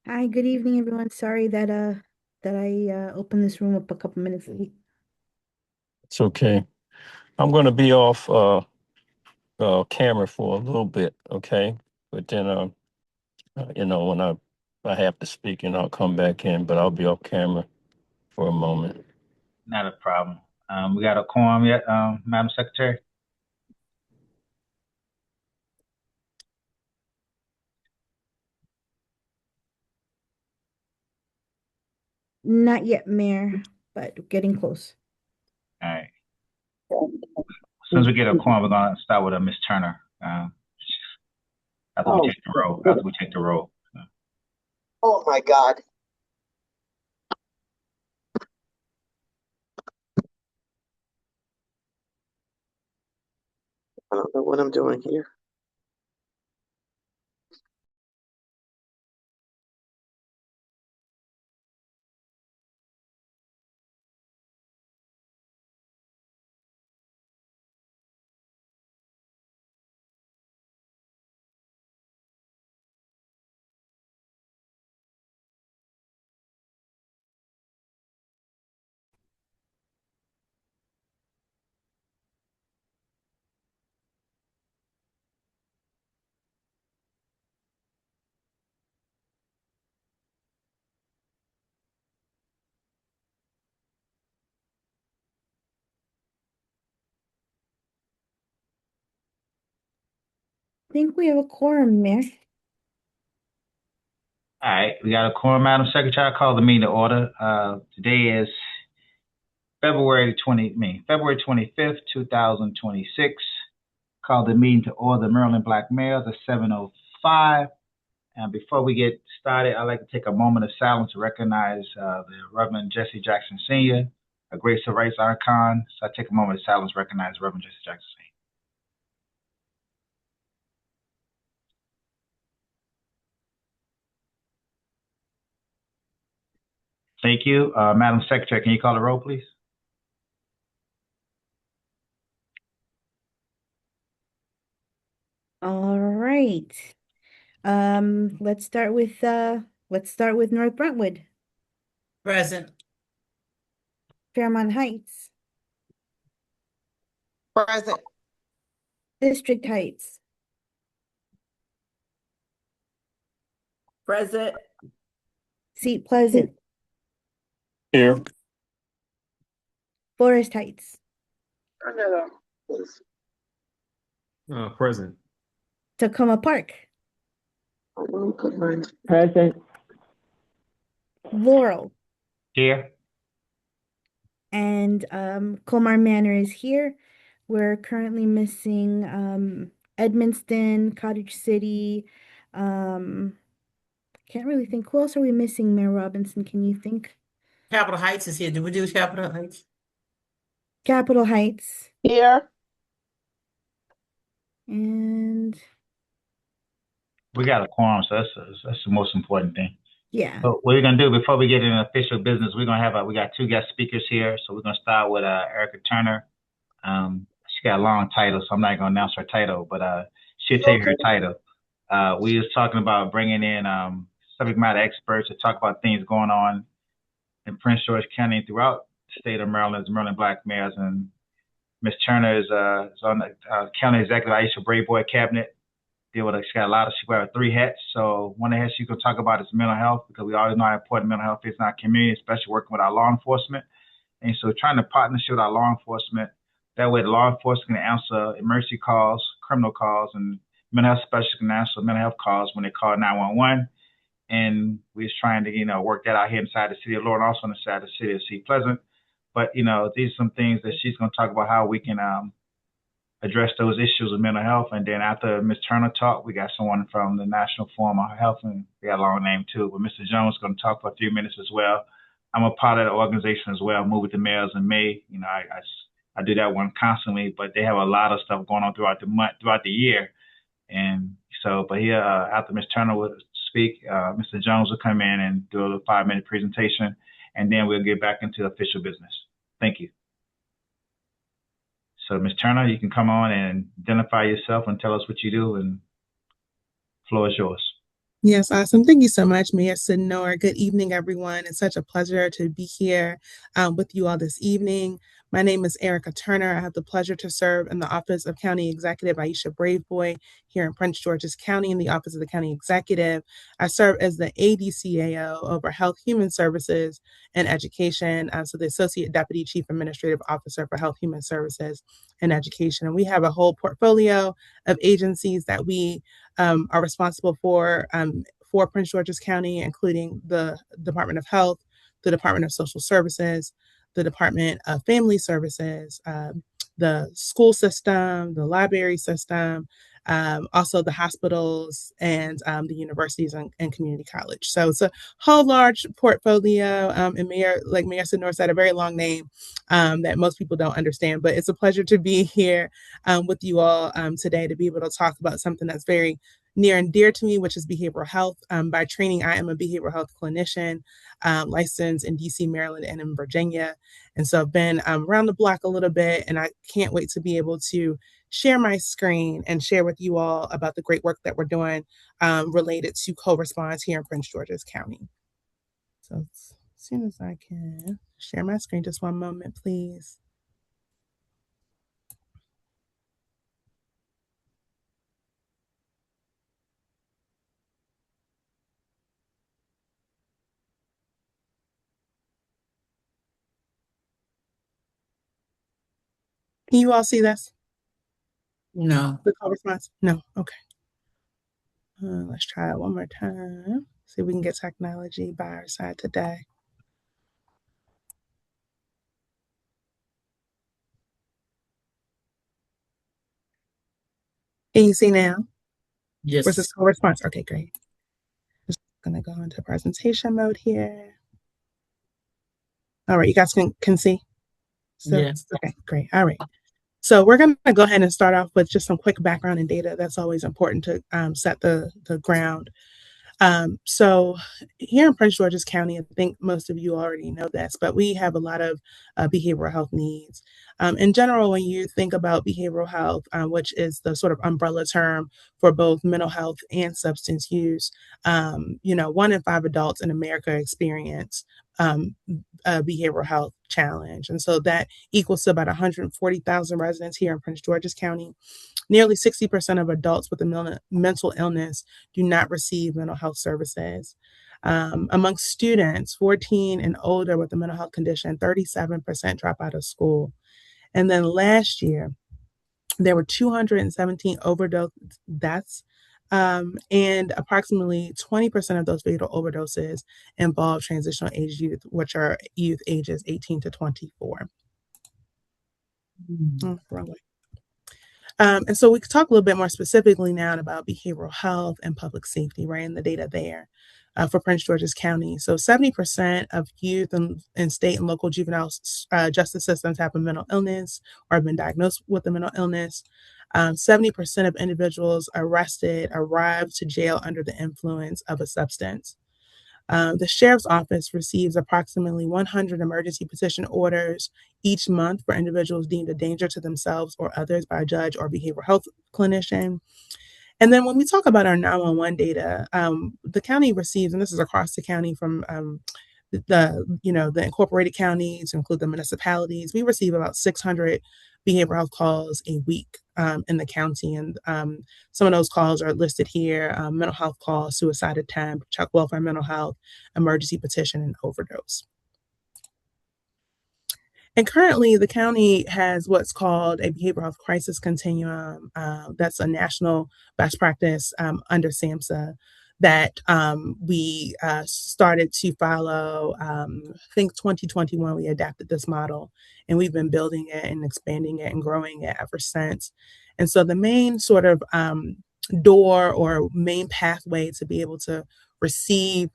Hi, good evening, everyone. Sorry that I opened this room up a couple minutes late. It's okay. I'm going to be off camera for a little bit, okay? But then, when I have to speak, and I'll come back in, but I'll be off camera for a moment. Not a problem. We got a quorum yet, Madam Secretary? Not yet, Mayor, but getting close. All right. As soon as we get a quorum, we're gonna start with Ms. Turner. After we take the roll. After we take the roll. Oh my God. I don't know what I'm doing here. I think we have a quorum, Mayor. All right, we got a quorum, Madam Secretary. I call the meeting to order. Today is February 25th, 2026. Call the meeting to order, Maryland Black Males at 7:05. And before we get started, I'd like to take a moment of silence to recognize the Reverend Jesse Jackson Sr., a great civil rights icon. So I take a moment of silence to recognize Reverend Jesse Jackson Sr. Thank you. Madam Secretary, can you call the roll, please? All right. Let's start with North Brentwood, Present. Fairmont Heights, Present. District Heights, Present. Seat Pleasant, Here. Forest Heights, Turn that off, please. Present. Tacoma Park, I'm gonna put mine. Present. Laurel, Here. and Colmar Manor is here. We're currently missing Edmonston, Cottage City. Can't really think. Who else are we missing, Mayor Robinson? Can you think? Capitol Heights is here. Did we do Capitol Heights? Capitol Heights Here. and We got a quorum, so that's the most important thing. yeah. So what we're gonna do before we get into official business, we're gonna have we got two guest speakers here. So we're gonna start with Erica Turner. She got a long title, so I'm not gonna announce her title, but she'll tell you her title. We was talking about bringing in subject matter experts to talk about things going on in Prince George County and throughout the state of Maryland, as Maryland Black Mayors. And Ms. Turner is on the county executive Aisha Brave Boy cabinet. She got a lot of, she wears three hats. So one of the hats she's gonna talk about is mental health, because we always know how important mental health is in our community, especially working with our law enforcement. And so trying to partnership with our law enforcement, that way the law enforcement can answer emergency calls, criminal calls, and mental health specialists can answer mental health calls when they call 911. And we're trying to, work that out here inside the city of Lawrence, also inside the city of Seat Pleasant. But, these are some things that she's going to talk about how we can address those issues of mental health. And then after Ms. Turner talked, we got someone from the National Forum on Health, and they got a long name too. But Mr. Jones is going to talk for a few minutes as well. I'm a part of the organization as well, Move with the Mayors in May. I do that one constantly, but they have a lot of stuff going on throughout the month, throughout the year. And so, but here, after Ms. Turner will speak, Mr. Jones will come in and do a 5-minute presentation, and then we'll get back into official business. Thank you. So, Ms. Turner, you can come on and identify yourself and tell us what you do, and the floor is yours. Yes, awesome. Thank you so much, Mayor Senor. Good evening, everyone. It's such a pleasure to be here with you all this evening. My name is Erica Turner. I have the pleasure to serve in the Office of County Executive Aisha Braveboy here in Prince George's County in the Office of the County Executive. I serve as the ADCAO over Health, Human Services, and Education, so the Associate Deputy Chief Administrative Officer for Health, Human Services, and Education. And we have a whole portfolio of agencies that we are responsible for Prince George's County, including the Department of Health, the Department of Social Services, the Department of Family Services, the school system, the library system, also the hospitals and the universities and community college. So it's a whole large portfolio. And like Mayor Senor said, a very long name that most people don't understand. But it's a pleasure to be here with you all today to be able to talk about something that's very near and dear to me, which is behavioral health. By training, I am a behavioral health clinician, licensed in DC, Maryland, and in Virginia. And so I've been around the block a little bit, and I can't wait to be able to share my screen and share with you all about the great work that we're doing related to co-response here in Prince George's County. So as soon as I can share my screen, just one moment, please. Can you all see this? No. The co-response? No. Okay. Let's try it one more time. See if we can get technology by our side today. Can you see now? Where's this Yes. co-response? Okay, great. Just gonna go into presentation mode here. All right, you guys can see? So, Yes. okay, great. All right. So we're going to go ahead and start off with just some quick background and data. That's always important to set the ground. So here in Prince George's County, I think most of you already know this, but we have a lot of behavioral health needs. In general, when you think about behavioral health, which is the sort of umbrella term for both mental health and substance use, 1 in 5 adults in America experience a behavioral health challenge. And so that equals to about 140,000 residents here in Prince George's County. Nearly 60% of adults with a mental illness do not receive mental health services. Among students 14 and older with a mental health condition, 37% drop out of school. And then last year, there were 217 overdose deaths, and approximately 20% of those fatal overdoses involve transitional age youth, which are youth ages 18 to 24. Wrong way. And so we could talk a little bit more specifically now about behavioral health and public safety, right, and the data there for Prince George's County. So 70% of youth in state and local juvenile justice systems have a mental illness or have been diagnosed with a mental illness. 70% of individuals arrested arrive to jail under the influence of a substance. The sheriff's office receives approximately 100 emergency petition orders each month for individuals deemed a danger to themselves or others by a judge or behavioral health clinician. And then when we talk about our 911 data, the county receives, and this is across the county from the incorporated counties to include the municipalities, we receive about 600 behavioral health calls a week in the county. And some of those calls are listed here: mental health call, suicide attempt, child welfare, mental health, emergency petition, and overdose. And currently, the county has what's called a behavioral health crisis continuum. That's a national best practice under SAMHSA that we started to follow. I think 2021, we adapted this model, and we've been building it and expanding it and growing it ever since. And so the main sort of door or main pathway to be able to receive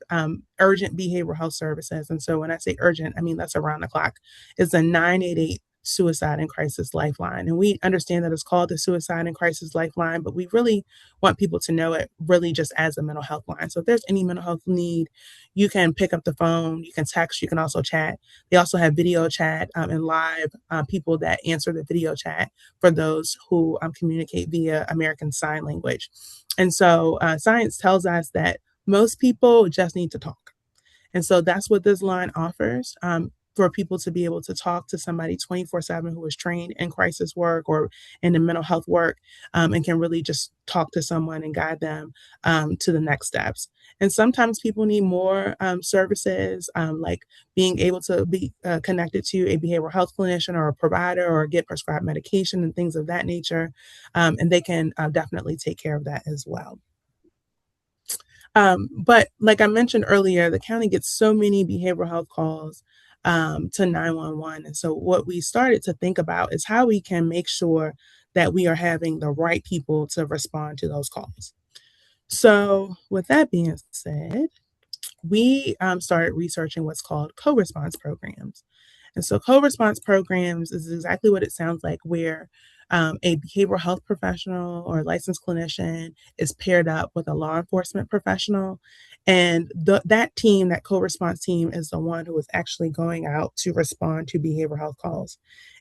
urgent behavioral health services. And so when I say urgent, I mean that's around the clock, is the 988 Suicide and Crisis Lifeline. And we understand that it's called the Suicide and Crisis Lifeline, but we really want people to know it really just as a mental health line. So if there's any mental health need, you can pick up the phone, you can text, you can also chat. They also have video chat and live people that answer the video chat for those who communicate via American Sign Language. And so science tells us that Most people just need to talk. And so that's what this line offers, for people to be able to talk to somebody 24/7 who is trained in crisis work or in the mental health work, and can really just talk to someone and guide them to the next steps. And sometimes people need more services, like being able to be connected to a behavioral health clinician or a provider or get prescribed medication and things of that nature. And they can definitely take care of that as well. But like I mentioned earlier, the county gets so many behavioral health calls to 911. And so what we started to think about is how we can make sure that we are having the right people to respond to those calls. So with that being said, we started researching what's called co-response programs. And so co-response programs is exactly what it sounds like, where a behavioral health professional or licensed clinician is paired up with a law enforcement professional. And that team, that co-response team, is the one who is actually going out to respond to behavioral health calls.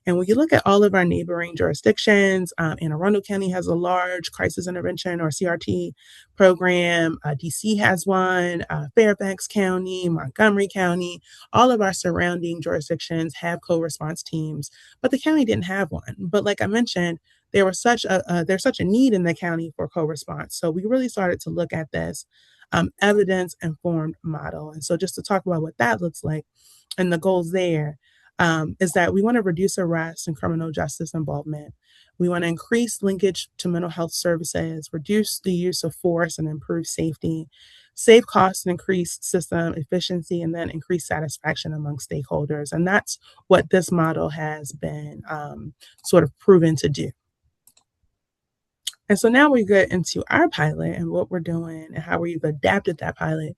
And when you look at all of our neighboring jurisdictions, Anne Arundel County has a large crisis intervention or CRT program. DC has one, Fairfax County, Montgomery County, all of our surrounding jurisdictions have co-response teams, but the county didn't have one. But like I mentioned, there's such a need in the county for co-response. So we really started to look at this evidence-informed model. And so just to talk about what that looks like and the goals there, is that we want to reduce arrest and criminal justice involvement. We want to increase linkage to mental health services, reduce the use of force and improve safety, save costs and increase system efficiency, and then increase satisfaction among stakeholders. And that's what this model has been sort of proven to do. And so now we get into our pilot and what we're doing and how we've adapted that pilot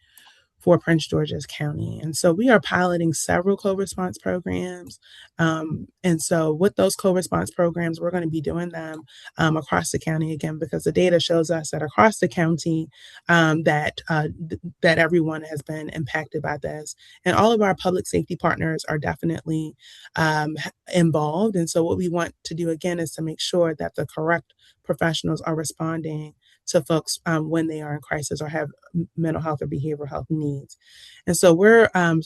for Prince George's County. And so we are piloting several co-response programs. And so with those co-response programs, we're going to be doing them across the county again, because the data shows us that across the county that everyone has been impacted by this. And all of our public safety partners are definitely involved. And so what we want to do again is to make sure that the correct professionals are responding to folks when they are in crisis or have mental health or behavioral health needs. And so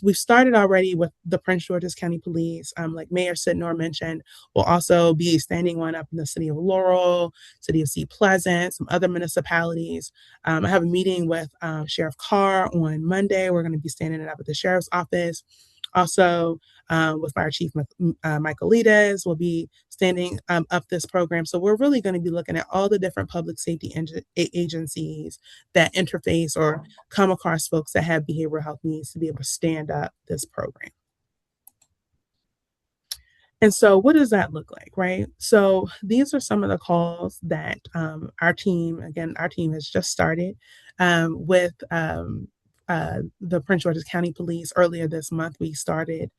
we've started already with the Prince George's County Police. Like Mayor Sidnor mentioned, we'll also be standing one up in the city of Laurel, city of Sea Pleasant, some other municipalities. I have a meeting with Sheriff Carr on Monday. We're going to be standing it up at the sheriff's office. Also, with Fire Chief Michaelides, we'll be standing up this program. So we're really going to be looking at all the different public safety agencies that interface or come across folks that have behavioral health needs to be able to stand up this program. And so what does that look like, right? So these are some of the calls that our team has just started with the Prince George's County Police. Earlier this month, we started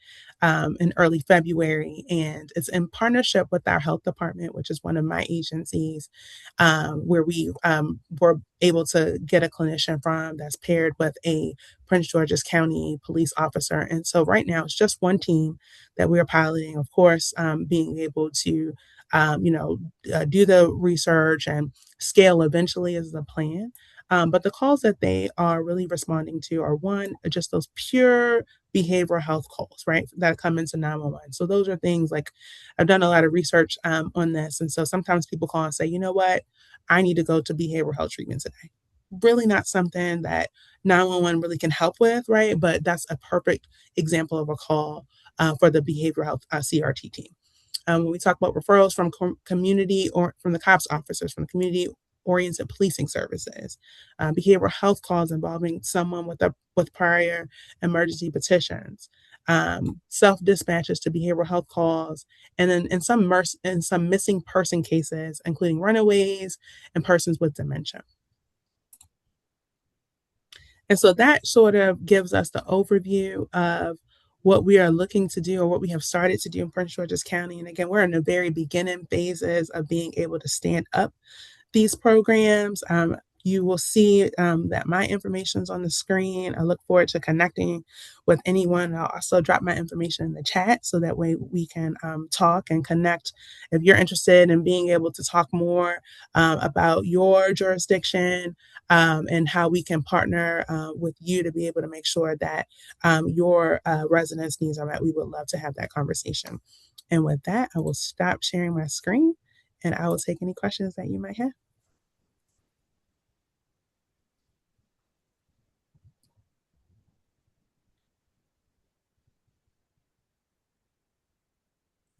in early February, and it's in partnership with our health department, which is one of my agencies, where we were able to get a clinician from that's paired with a Prince George's County police officer. And so right now it's just one team that we're piloting, of course, being able to, do the research and scale eventually is the plan. But the calls that they are really responding to are just those pure behavioral health calls, right? That come into 911. So those are things like I've done a lot of research on this. And so sometimes people call and say, you know what, I need to go to behavioral health treatment today. Really not something that 911 really can help with, right? But that's a perfect example of a call for the behavioral health CRT team. When we talk about referrals from community or from the cops officers, from the community oriented policing services, behavioral health calls involving someone with prior emergency petitions, self dispatches to behavioral health calls, and then in some missing person cases, including runaways and persons with dementia. And so that sort of gives us the overview of what we are looking to do or what we have started to do in Prince George's County. And again, we're in the very beginning phases of being able to stand up these programs. you will see that my information is on the screen. I look forward to connecting with anyone. I'll also drop my information in the chat so that way we can talk and connect. If you're interested in being able to talk more about your jurisdiction and how we can partner with you to be able to make sure that your residents' needs are met, we would love to have that conversation. And with that, I will stop sharing my screen and I will take any questions that you might have.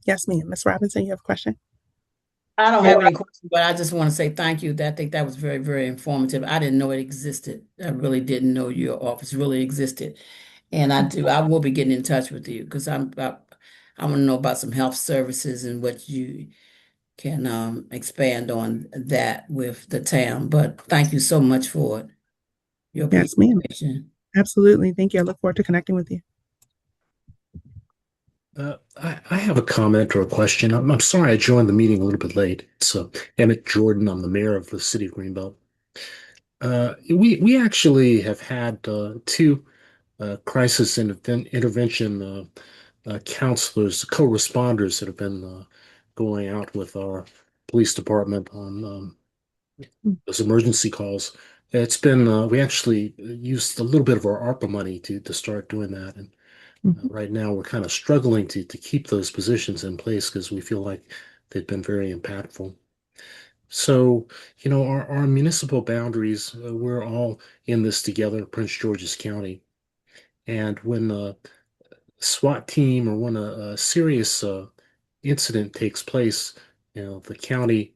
Yes, ma'am. Ms. Robinson, you have a question? I don't have any questions, but I just want to say thank you. I think that was very, very informative. I didn't know it existed. I really didn't know your office really existed. And I will be getting in touch with you because I want to know about some health services and what you can expand on that with the town. But thank you so much for your Yes, ma'am. presentation. Absolutely. Thank you. I look forward to connecting with you. I have a comment or a question. I'm sorry I joined the meeting a little bit late. It's Emmett Jordan. I'm the mayor of the city of Greenbelt. We actually have had two crisis intervention counselors, co-responders that have been going out with our police department on those emergency calls. It's been we actually used a little bit of our ARPA money to start doing that, and right now we're kind of struggling to keep those positions in place because we feel like they've been very impactful. So, our municipal boundaries, we're all in this together, Prince George's County. And when a SWAT team or when a serious incident takes place, the county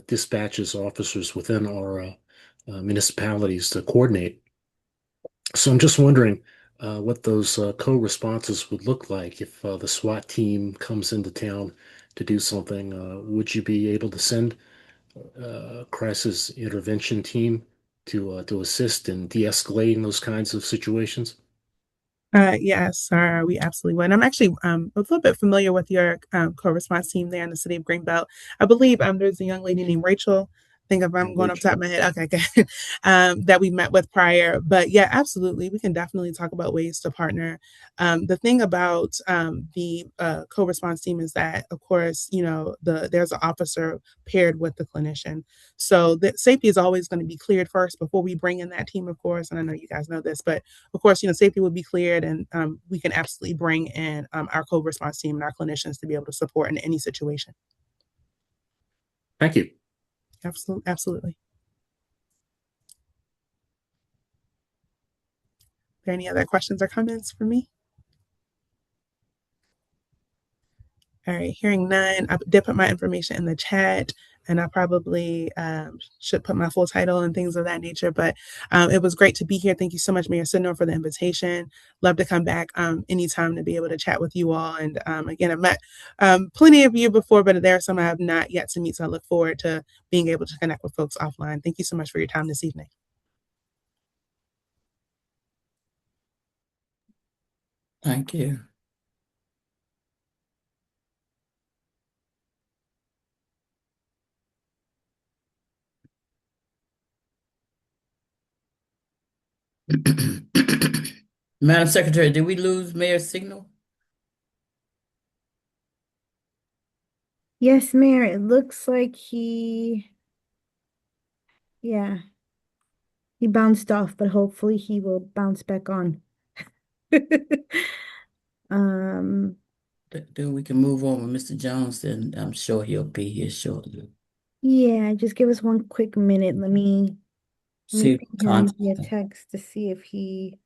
dispatches officers within our municipalities to coordinate. So I'm just wondering what those co-responses would look like if the SWAT team comes into town to do something. Would you be able to send a crisis intervention team to assist in de-escalating those kinds of situations? Yes, sir, we absolutely would. I'm actually a little bit familiar with your co-response team there in the city of Greenbelt. I believe there's a young lady named Rachel. I think if I'm going off the top of my head, okay, good. That we met with prior. But yeah, absolutely, we can definitely talk about ways to partner. The thing about the co-response team is that, of course, there's an officer paired with the clinician, so the safety is always going to be cleared first before we bring in that team, of course. And I know you guys know this, but of course, safety will be cleared and we can absolutely bring in our co-response team and our clinicians to be able to support in any situation. Thank you. Absolutely. Absolutely. Are there any other questions or comments for me? All right, hearing none, I did put my information in the chat, and I probably should put my full title and things of that nature. But it was great to be here. Thank you so much, Mayor Sidnor, for the invitation. Love to come back anytime to be able to chat with you all. And again, I've met plenty of you before, but there are some I have not yet to meet. So I look forward to being able to connect with folks offline. Thank you so much for your time this evening. Thank you. Madam Secretary, did we lose Mayor's signal? Yes, Mayor, it looks like yeah, he bounced off, but hopefully he will bounce back on. Um, Then we can move on with Mr. Jones, then I'm sure he'll be here shortly. yeah, just give us one quick minute. Let me See, ping him contact via him. text to see if he.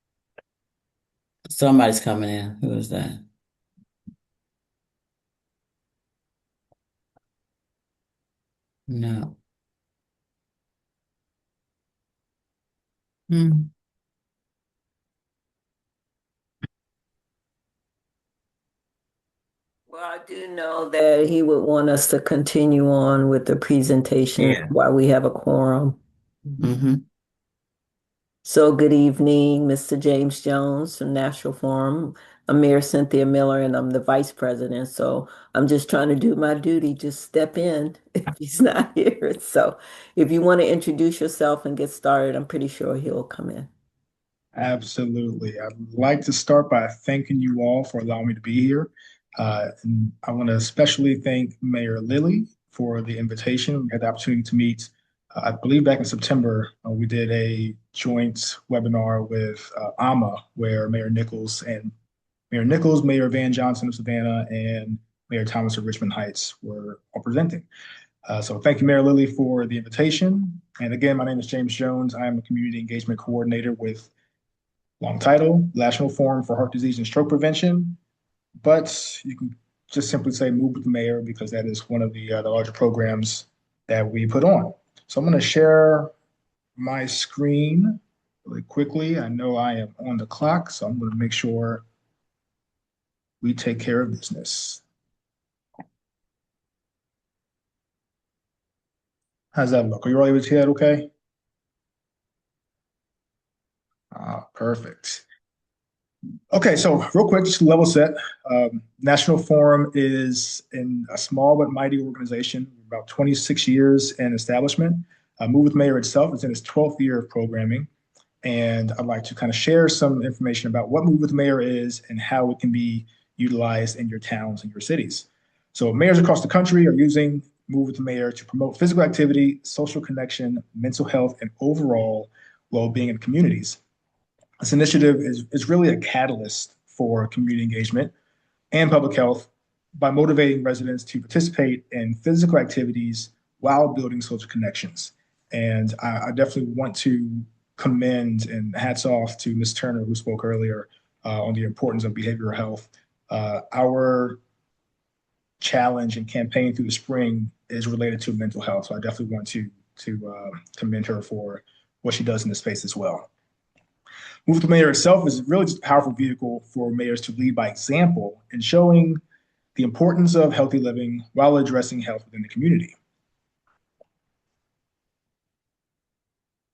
Somebody's coming in. Who is that? No. Hmm. Well, I do know that he would want us to continue on with the presentation Yeah. while we have a quorum. Mm-hmm. So good evening, Mr. James Jones from National Forum. I'm Mayor Cynthia Miller and I'm the vice president. So I'm just trying to do my duty, just step in if he's not here. So if you want to introduce yourself and get started, I'm pretty sure he'll come in. Absolutely. I'd like to start by thanking you all for allowing me to be here. And I want to especially thank Mayor Lilly for the invitation. We had the opportunity to meet, I believe back in September, we did a joint webinar with AMA, where Mayor Nichols, Mayor Van Johnson of Savannah, and Mayor Thomas of Richmond Heights were all presenting. So thank you, Mayor Lilly, for the invitation. And again, my name is James Jones. I am a community engagement coordinator with long title, National Forum for Heart Disease and Stroke Prevention, but you can just simply say Move with the Mayor because that is one of the larger programs that we put on. So I'm going to share my screen really quickly. I know I am on the clock, so I'm going to make sure we take care of business. How's that look? Are you all able to hear that okay? Perfect. Okay, so real quick, just to level set. National Forum is a small but mighty organization, about 26 years in establishment. Move with Mayor itself is in its 12th year of programming. And I'd like to kind of share some information about what Move with Mayor is and how it can be utilized in your towns and your cities. So mayors across the country are using Move with the Mayor to promote physical activity, social connection, mental health, and overall well-being in communities. This initiative is really a catalyst for community engagement and public health by motivating residents to participate in physical activities while building social connections. And I definitely want to commend and hats off to Ms. Turner, who spoke earlier on the importance of behavioral health. Our challenge and campaign through the spring is related to mental health. So I definitely want to commend her for what she does in this space as well. Move the Mayor itself is really just a powerful vehicle for mayors to lead by example in showing the importance of healthy living while addressing health within the community.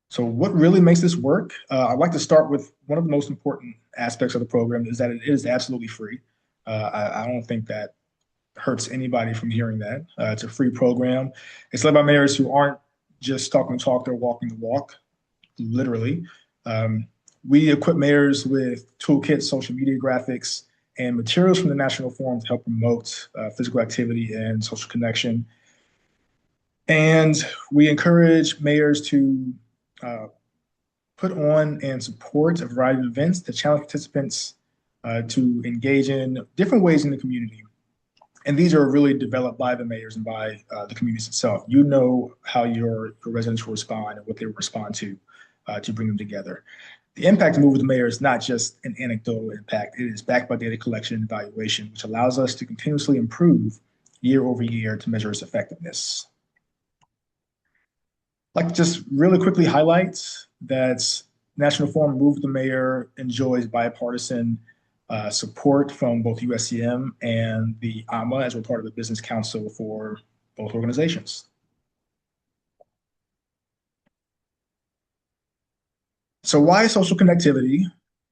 So what really makes this work? I'd like to start with one of the most important aspects of the program is that it is absolutely free. I don't think that hurts anybody from hearing that. It's a free program. It's led by mayors who aren't just talking the talk, they're walking the walk, literally. We equip mayors with toolkits, social media graphics, and materials from the National Forum to help promote physical activity and social connection. And we encourage mayors to put on and support a variety of events to challenge participants to engage in different ways in the community. And these are really developed by the mayors and by the communities itself. You know how your residents will respond and what they will respond to bring them together. The impact of Move with the Mayor is not just an anecdotal impact. It is backed by data collection and evaluation, which allows us to continuously improve year over year to measure its effectiveness. I'd like to just really quickly highlight that National Forum Move with the Mayor enjoys bipartisan support from both USCM and the AMA, as we're part of the Business Council for both organizations. So why social connectivity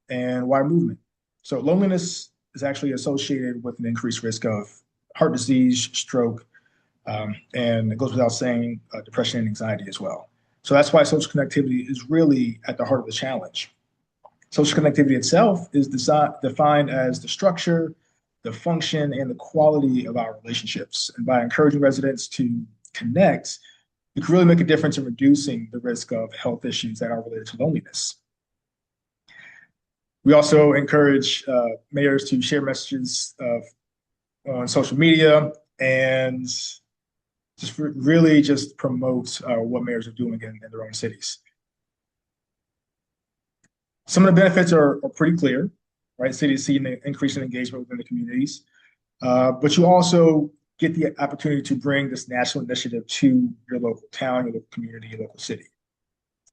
and why movement? So loneliness is actually associated with an increased risk of heart disease, stroke, and it goes without saying, depression and anxiety as well. So that's why social connectivity is really at the heart of the challenge. Social connectivity itself is defined as the structure, the function, and the quality of our relationships. And by encouraging residents to connect, we can really make a difference in reducing the risk of health issues that are related to loneliness. We also encourage mayors to share messages on social media and just really just promote what mayors are doing in their own cities. Some of the benefits are pretty clear, right? Cities see an increase in engagement within the communities, but you also get the opportunity to bring this national initiative to your local town, your local community, your local city.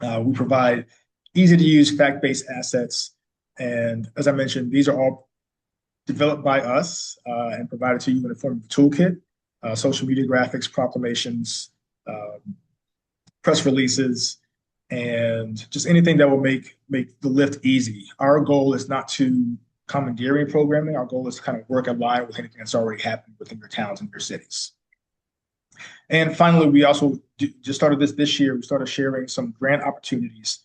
We provide easy to use fact-based assets. And as I mentioned, these are all developed by us and provided to you in the form of a toolkit, social media graphics, proclamations, press releases, and just anything that will make the lift easy. Our goal is not to commandeering programming. Our goal is to kind of work in line with anything that's already happening within your towns and your cities. And finally, we also just started this year. We started sharing some grant opportunities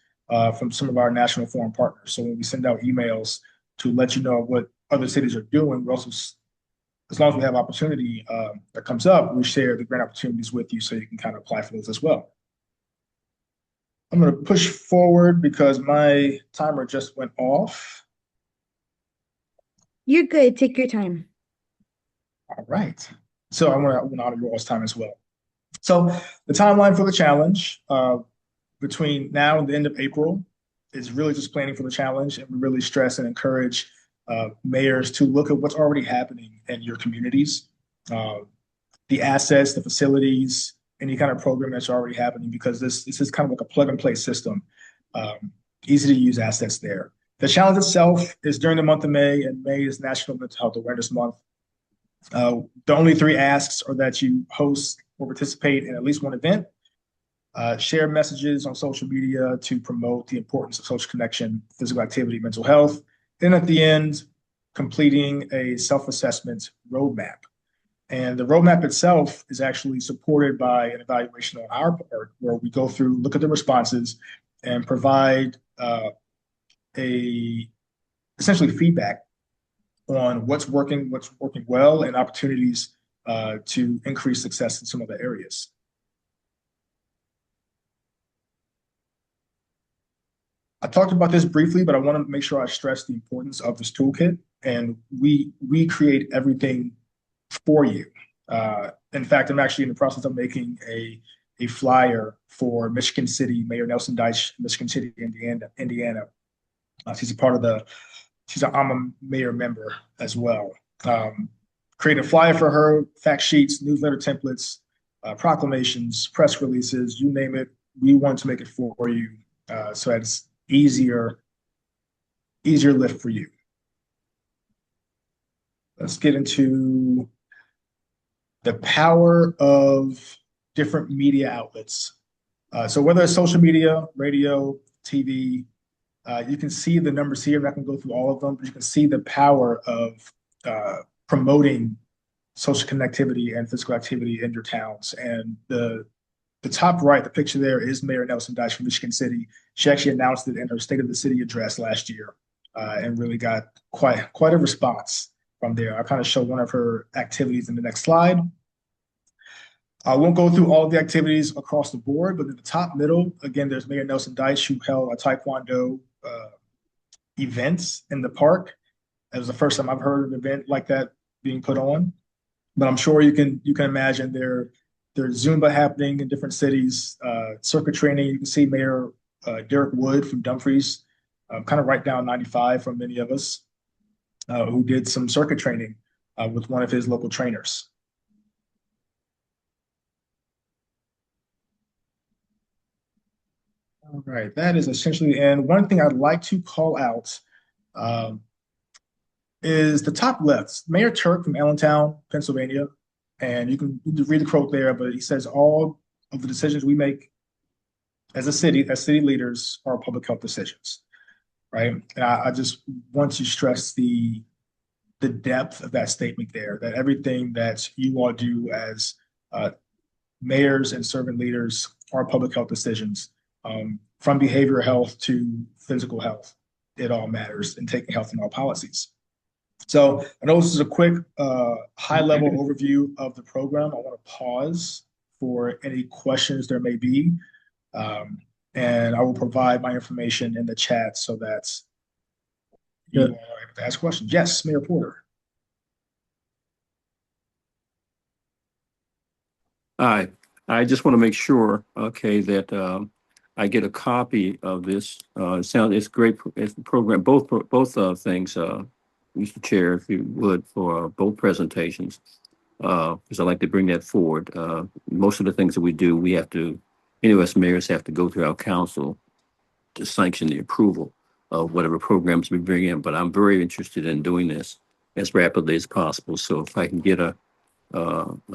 from some of our national forum partners. So when we send out emails to let you know what other cities are doing, we also, as long as we have opportunity that comes up, we share the grant opportunities with you so you can kind of apply for those as well. I'm going to push forward because my timer just went off. You're good. Take your time. All right. So I want to honor your all's time as well. So the timeline for the challenge between now and the end of April is really just planning for the challenge, and we really stress and encourage mayors to look at what's already happening in your communities, the assets, the facilities, any kind of program that's already happening, because this is kind of like a plug and play system, easy to use assets there. The challenge itself is during the month of May, and May is National Mental Health Awareness Month. The only 3 asks are that you host or participate in at least one event, share messages on social media to promote the importance of social connection, physical activity, mental health. Then at the end, completing a self-assessment roadmap. And the roadmap itself is actually supported by an evaluation on our part, where we go through, look at the responses, and provide essentially feedback on what's working well, and opportunities to increase success in some of the areas. I talked about this briefly, but I want to make sure I stress the importance of this toolkit. And we create everything for you. In fact, I'm actually in the process of making a flyer for Michigan City, Mayor Nelson Deitch, Michigan City, Indiana. She's an alma mayor member as well. Create a flyer for her, fact sheets, newsletter templates, proclamations, press releases, you name it. We want to make it for you, so that it's easier lift for you. Let's get into the power of different media outlets. So whether it's social media, radio, TV, you can see the numbers here. I'm not going to go through all of them, but you can see the power of promoting social connectivity and physical activity in your towns. And the top right, the picture there is Mayor Nelson Deitch from Michigan City. She actually announced it in her State of the City address last year, and really got quite a response from there. I'll kind of show one of her activities in the next slide. I won't go through all of the activities across the board, but in the top middle, again, there's Mayor Nelson Deitch, who held a Taekwondo events in the park. That was the first time I've heard of an event like that being put on. But I'm sure you can imagine there's Zumba happening in different cities, circuit training. You can see Mayor Derek Wood from Dumfries, kind of right down 95 from many of us, who did some circuit training with one of his local trainers. All right, that is essentially the end. One thing I'd like to call out is the top left, Mayor Turk from Allentown, Pennsylvania. And you can read the quote there, but he says all of the decisions we make as a city, as city leaders, are public health decisions, right? And I just want to stress the depth of that statement there, that everything that you all do as mayors and servant leaders are public health decisions. From behavioral health to physical health, it all matters in taking health in all policies. So I know this is a quick high-level overview of the program. I want to pause for any questions there may be, and I will provide my information in the chat so that you are able to ask questions. Yes, Mayor Porter. Hi, I just want to make sure, okay, that I get a copy of this. It's great. It's a program, both things, Mr. Chair, if you would, for both presentations, because I like to bring that forward. Most of the things that we do, we have to, any of us mayors have to go through our council to sanction the approval of whatever programs we bring in. But I'm very interested in doing this as rapidly as possible. So if I can get a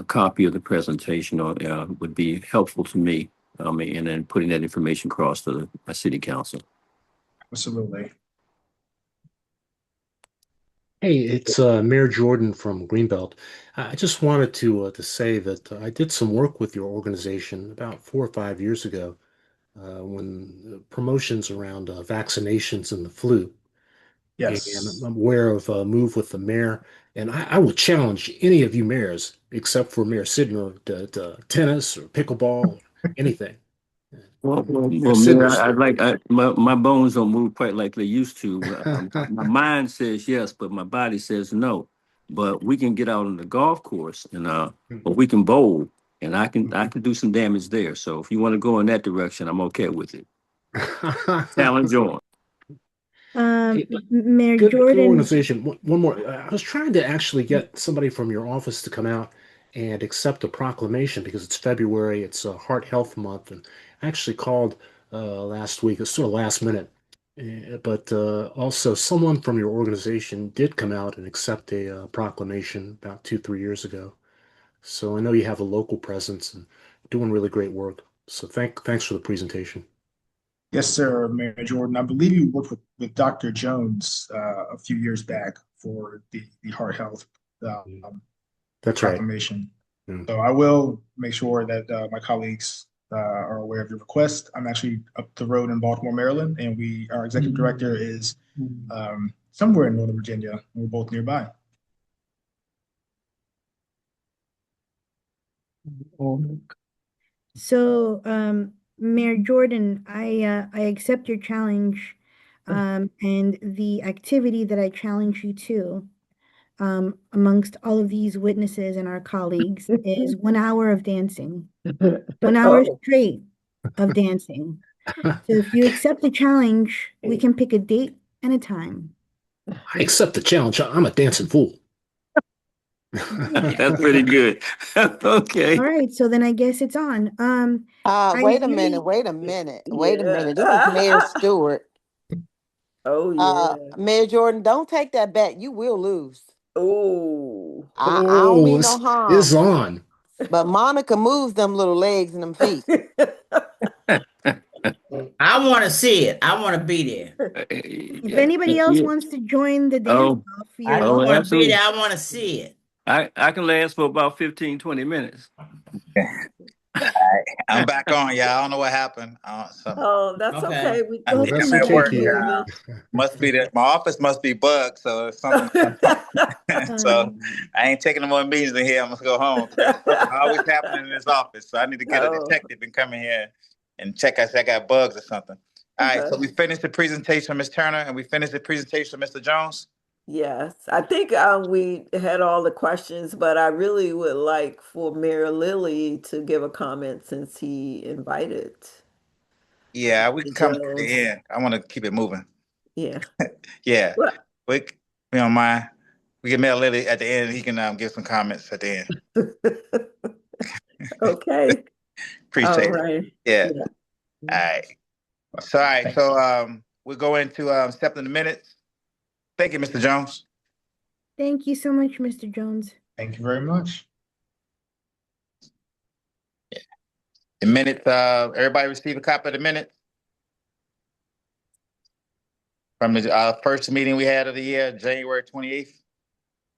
copy of the presentation would be helpful to me. And then putting that information across to my city council. Absolutely. Hey, it's Mayor Jordan from Greenbelt. I just wanted to say that I did some work with your organization about 4 or 5 years ago when promotions around vaccinations and the flu. And Yes. I'm aware of a move with the mayor. And I would challenge any of you mayors, except for Mayor Sidner, to tennis or pickleball, or anything. Mayor Mayor, Sidner's there. my bones don't move quite like they used to. My mind says yes, but my body says no. But we can get out on the golf course and or we can bowl, and I can do some damage there. So if you want to go in that direction, I'm okay with it. Challenge on. Hey, Mayor good Jordan, organization. One more. I was trying to actually get somebody from your office to come out and accept a proclamation because it's February. It's Heart Health Month, and I actually called last week. It's sort of last minute, but also someone from your organization did come out and accept a proclamation about 2, 3 years ago. So I know you have a local presence and doing really great work. So thanks for the presentation. Yes, sir, Mayor Jordan. I believe you worked with Dr. Jones a few years back for the heart health um, That's right. proclamation. Mm. So I will make sure that my colleagues are aware of your request. I'm actually up the road in Baltimore, Maryland, and our executive director is somewhere in Northern Virginia. We're both nearby. so Mayor Jordan, I accept your challenge, and the activity that I challenge you to, amongst all of these witnesses and our colleagues, is 1 hour of dancing, 1 hour Oh, straight of dancing. So if you accept the challenge, we can pick a date and a time. I accept the challenge. I'm a dancing fool. That's pretty good. All Okay. right, so then I guess it's on. Wait a minute, Ideally, wait a yeah. minute. This is Mayor Stewart. Oh, yeah. Mayor Jordan, don't take that back. You will lose. Oh. I don't Oh, mean no it's harm, on. but Monica moves them little legs and them feet. I want to see it. I want to be there. if anybody else Yeah. wants to join the dance Oh, off, I you're don't oh, want to be welcome. there. absolutely. I want to see it. I can last for about 15, 20 minutes. I'm back on, y'all. I don't know what happened. Oh, that's Okay. okay. We Oh, Welcome, that's I'm at okay, Mr. work. Keith. Jordan. Must be that my office must be bugged, so it's something. So Um, I ain't taking no more meetings in here. I'm gonna go home. There's something always happening in this office, so I need to get a Oh, detective and come in here and check. I said I got bugs or something. All right, so we finished the presentation from Ms. Turner, and we finished the presentation from Mr. Jones. yes. I think we had all the questions, but I really would like for Mayor Lilly to give a comment since he invited Yeah, we can Mr. come at the Jones. end. I want to keep it moving. Yeah. Yeah, Well, we we don't mind. We can mail Lily at the end. He can give some comments at the end. okay. All Appreciate it. right. Yeah. Yeah. All right. So all right. So we'll go into step in the minutes. Thank you, Mr. Jones. thank you so much, Mr. Jones. Thank you very much. The minutes. Everybody received a copy of the minutes from the first meeting we had of the year, January 28th.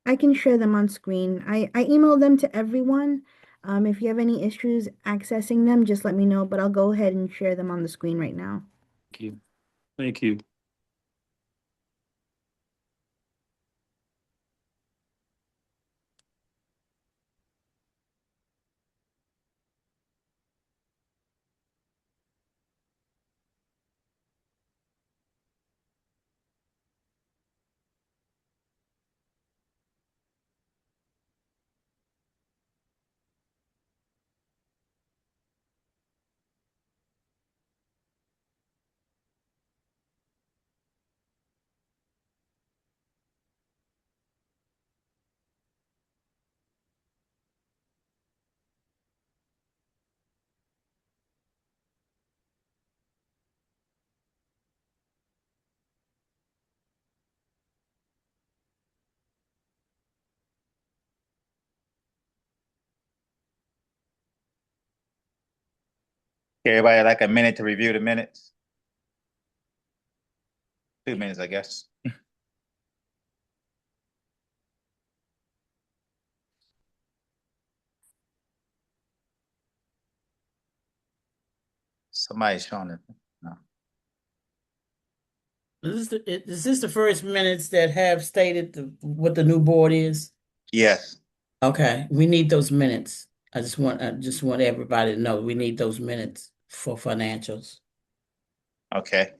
I can share them on screen. I emailed them to everyone. If you have any issues accessing them, just let me know, but I'll go ahead and share them on the screen right now. Thank you. Thank you. Everybody like a minute to review the minutes. 2 minutes, I guess. Somebody's showing it. No. Is this the first minutes that have stated what the new board is? Yes. Okay, we need those minutes. I just want everybody to know we need those minutes for financials. Okay.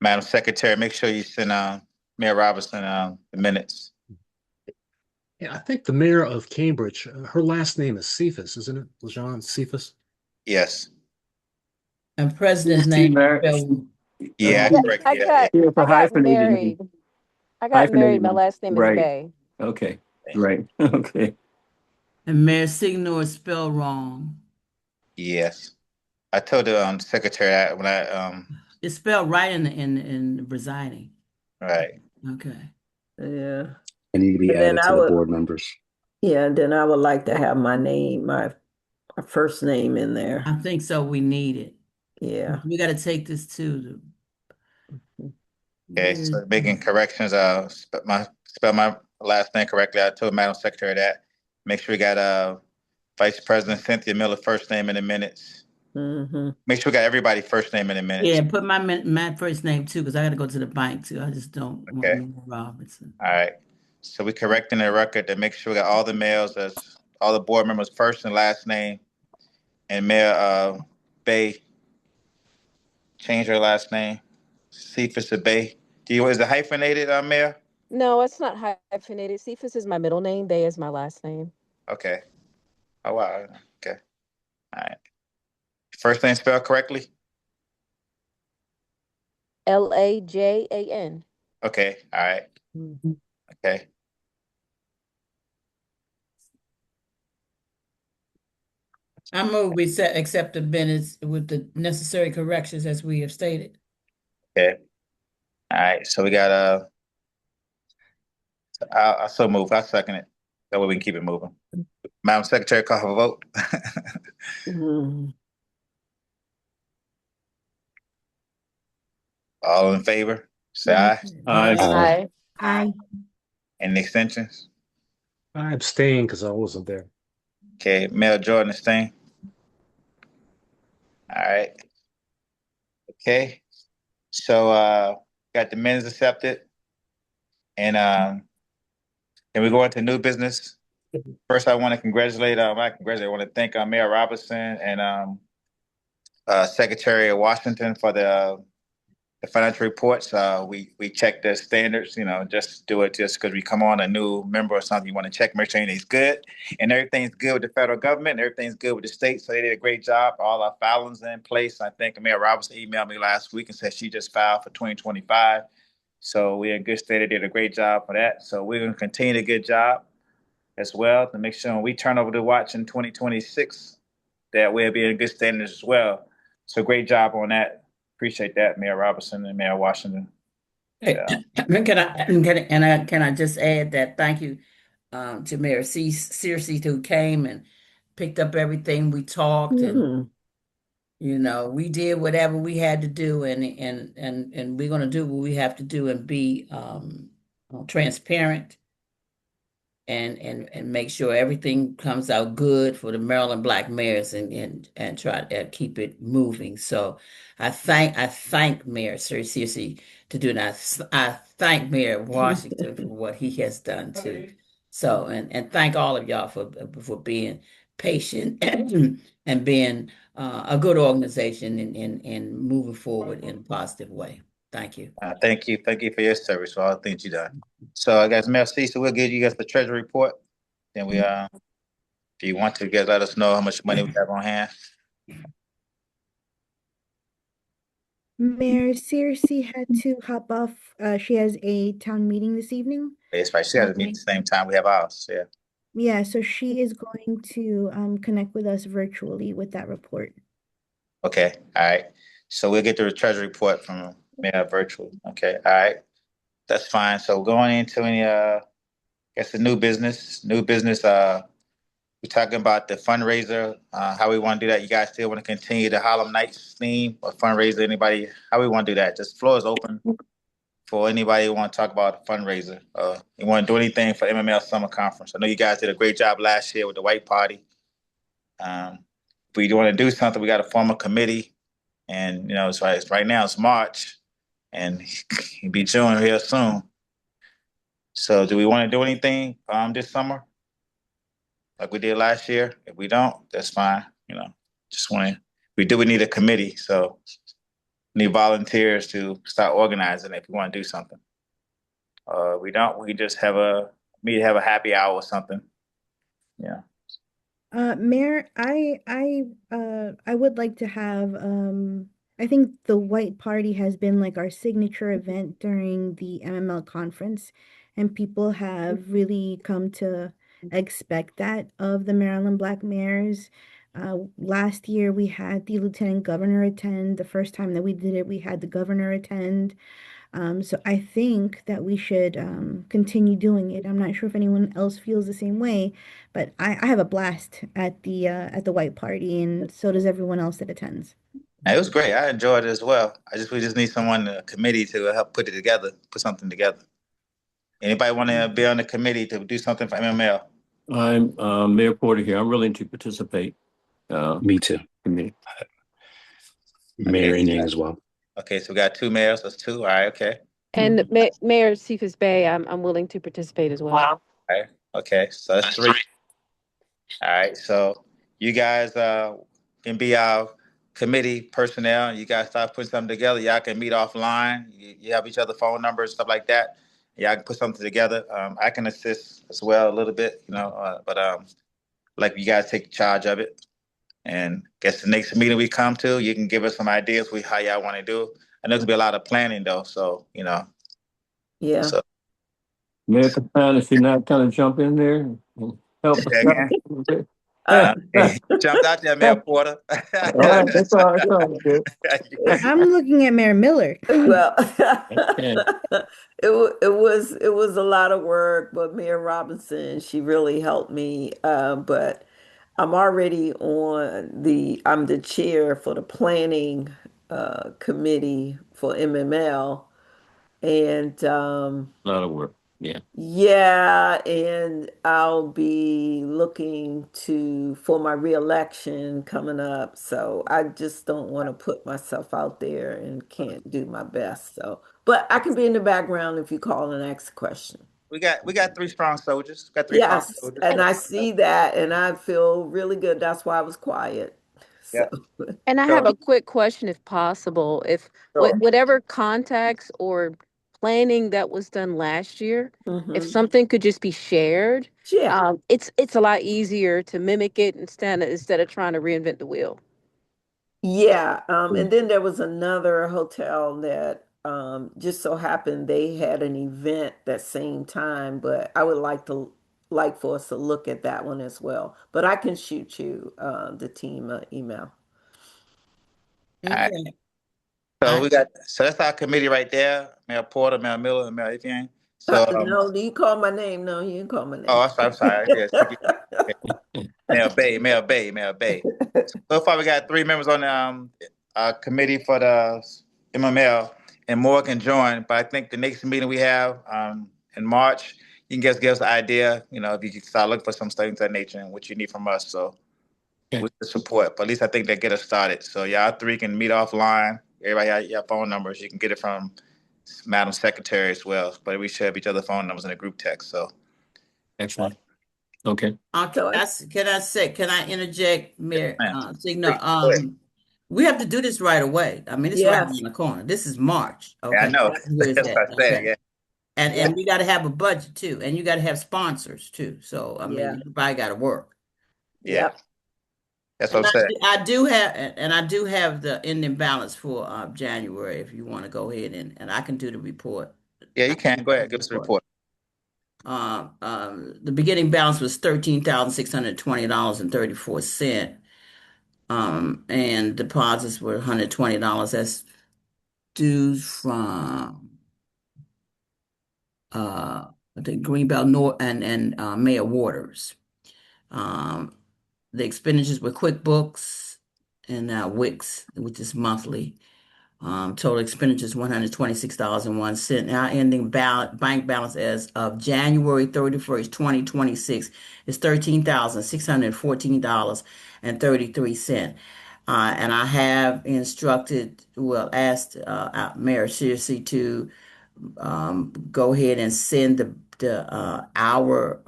Madam Secretary, make sure you send Mayor Robinson the minutes. Yeah, I think the mayor of Cambridge, her last name is Cephas, isn't it? LaJean Cephas? Yes. And president's name is spelled Yeah, Yeah, correct. I Yeah, got yeah. I got hyphenated name. married. I got married. Hyphenated My name. last name is Right. Bay. Okay. Right. Okay. and Mayor Signor is spelled wrong. Yes. I told the secretary that when It's spelled right in the residing. right. Okay. Yeah. I need to be And then added I to the would, board members. yeah, and then I would like to have my name, my first name in there. I think so. We need it. Yeah. We got to take this to Okay, so making corrections, spell my last name correctly. I told Madam Secretary that. Make sure we got Vice President Cynthia Miller first name in the minutes. Mm-hmm. Make sure we got everybody first name in the minutes. Yeah, put my first name too, because I got to go to the bank too. I just don't want Okay. Mayor Robinson. All right. So we correcting the record to make sure we got all the mails as all the board members first and last name. And Mayor Bay change her last name. Cephas to Bay. Is it hyphenated, Mayor? No, it's not hyphenated. Cephas is my middle name. Bay is my last name. Okay. Oh wow. Okay. All right. First name spelled correctly? Lajan. Okay. All right. Mm-hmm. Okay. I move we accept the minutes with the necessary corrections as we have stated. Okay. All right. So we got I so move. I second it. That way we can keep it moving. Madam Secretary, call for a vote. Mm-hmm. All in favor? Say aye. Aye. Aye. Aye. Any extensions? I abstain because I wasn't there. Okay. Mayor Jordan abstain. All right. Okay. So got the minutes accepted. And we go into new business. First, I want to congratulate. I want to thank Mayor Robinson and Secretary of Washington for the financial reports. We check the standards. Just do it just because we come on a new member or something. You want to check, make sure everything's good, and everything's good with the federal government. And everything's good with the state. So they did a great job. All our filings are in place. I think Mayor Robinson emailed me last week and said she just filed for 2025. So we're in good state. They did a great job for that. So we're going to continue a good job as well to make sure when we turn over the watch in 2026 that we'll be in good standards as well. So great job on that. Appreciate that, Mayor Robinson and Mayor Washington. Hey, can I just add that thank you to Mayor Searcy who came and picked up everything we talked and we did whatever we had to do and we're gonna do what we have to do and be transparent and make sure everything comes out good for the Maryland Black mayors and try to keep it moving. So I thank Mayor Searcy to do that. I thank Mayor Washington for what he has done too. So and thank all of y'all for being patient and being a good organization and moving forward in a positive way. Thank you. Thank you for your service for all the things you done. So I guess Mayor Cecil, we'll give you guys the treasury report. Then we if you want to, guys let us know how much money we have on hand. Mayor Searcy had to hop off. She has a town meeting this evening. It's right. She has to meet at the same time we have ours. Yeah. Yeah, so she is going to connect with us virtually with that report. Okay. All right. So we'll get the treasury report from Mayor virtually. Okay. All right. That's fine. So going into any guess the new business. We're talking about the fundraiser, how we want to do that. You guys still want to continue the Harlem Nights theme or fundraiser? Anybody? How we want to do that? Just floor is open for anybody who want to talk about a fundraiser. You want to do anything for MML Summer Conference? I know you guys did a great job last year with the White Party. If we want to do something, we got to form a committee And it's right now it's March, and he'll be June here soon. So, do we want to do anything this summer like we did last year? If we don't, that's fine. Just want to. We need a committee, so need volunteers to start organizing if we want to do something. We don't. We can just have a happy hour or something. Yeah. Mayor, I would like to have I think the White Party has been like our signature event during the MML conference, and people have really come to expect that of the Maryland Black Mayors. Last year we had the Lieutenant Governor attend. The first time that we did it, we had the governor attend. So I think that we should continue doing it. I'm not sure if anyone else feels the same way, but I have a blast at the White Party, and so does everyone else that attends. It was great. I enjoyed it as well. We just need someone, a committee, to help put it together, put something together. Anybody want to be on the committee to do something for MML? I'm Mayor Porter here. I'm willing to participate. Me too. Committee. Mayor Okay. Inning as well. Okay, so we got 2 mayors. That's 2. All right. Okay. And Mayor Cephas Bey, I'm willing to participate as well. All right. Okay. So that's 3. All right. So you guys can be our committee personnel. You guys start putting something together. Y'all can meet offline. You have each other phone numbers, stuff like that. Y'all can put something together. I can assist as well a little bit, but like you guys take charge of it. And guess the next meeting we come to, you can give us some ideas how y'all want to do. I know there's gonna be a lot of planning though, so Yeah. So Mayor Kaplan, if you not kind of jump in there and help us out a little bit. jumped out there, Mayor Porter. All right, that's all right. That's all right, good. I'm looking at Mayor Miller. Well, Okay. it was a lot of work, but Mayor Robinson, she really helped me. But I'm already I'm the chair for the planning committee for MML, and A lot of work. Yeah. yeah, and I'll be looking for my reelection coming up. So I just don't want to put myself out there and can't do my best. So, but I can be in the background if you call and ask a question. We got 3 strong soldiers. Got 3 strong Yes, soldiers. and I see that and I feel really good. That's why I was quiet. Yeah. So, And I have So a quick question, if possible. If sure. whatever contacts or planning that was done last year, if mhm. something could just be shared, Yeah. it's a lot easier to mimic it instead of trying to reinvent the wheel. Yeah, and then there was another hotel that just so happened they had an event that same time, but I would like for us to look at that one as well. But I can shoot you the team email. All right. Okay. So that's our committee right there. Mayor Porter, Mayor Miller, and Mayor Etienne. So No, do you call my name? No, you didn't call my name. I'm sorry. Yeah, Mayor Bay, Mayor Bay, Mayor Bay. So far, we got 3 members on the committee for the MML, and more can join. But I think the next meeting we have in March, you can just give us an idea. If you can start looking for some things of that nature and what you need from us. So Okay. with the support, but at least I think they get us started. So y'all 3 can meet offline. Everybody have your phone numbers. You can get it from Madam Secretary as well. But we should have each other phone numbers in a group text. So Excellent. Okay. So Can I interject, Mayor man, Signa? go ahead. We have to do this right away. I mean, it's right yes, around the corner. This is March. Yeah, I Okay. know. Where is That's that? what I said. Okay. Yeah, And we got to have a budget too, and you got to have sponsors too. So I mean, yeah, everybody got to work. yeah. yep. That's And what I'm saying. I do have the ending balance for January if you want to go ahead and I can do the report. Yeah, you can. Go ahead. Give us a report. The beginning balance was $13,620.34. And deposits were $120. That's due from I think Greenbelt North and Mayor Waters. Um, the expenditures were QuickBooks and Wix, which is monthly. Total expenditures $126.01. Our ending bank balance as of January 31st, 2026 is $13,614.33. And I have instructed, well, asked Mayor Searcy to go ahead and send the our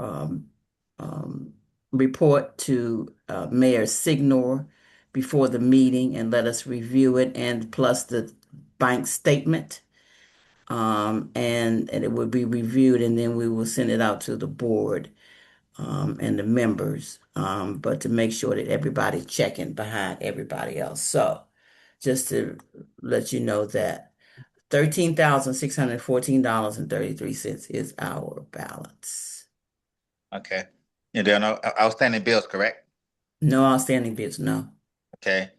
report to Mayor Signor before the meeting and let us review it, and plus the bank statement. And it will be reviewed, and then we will send it out to the board and the members, but to make sure that everybody's checking behind everybody else. So just to let you know that $13,614.33 is our balance. Okay. And there are no outstanding bills, correct? No outstanding bids, no. Okay.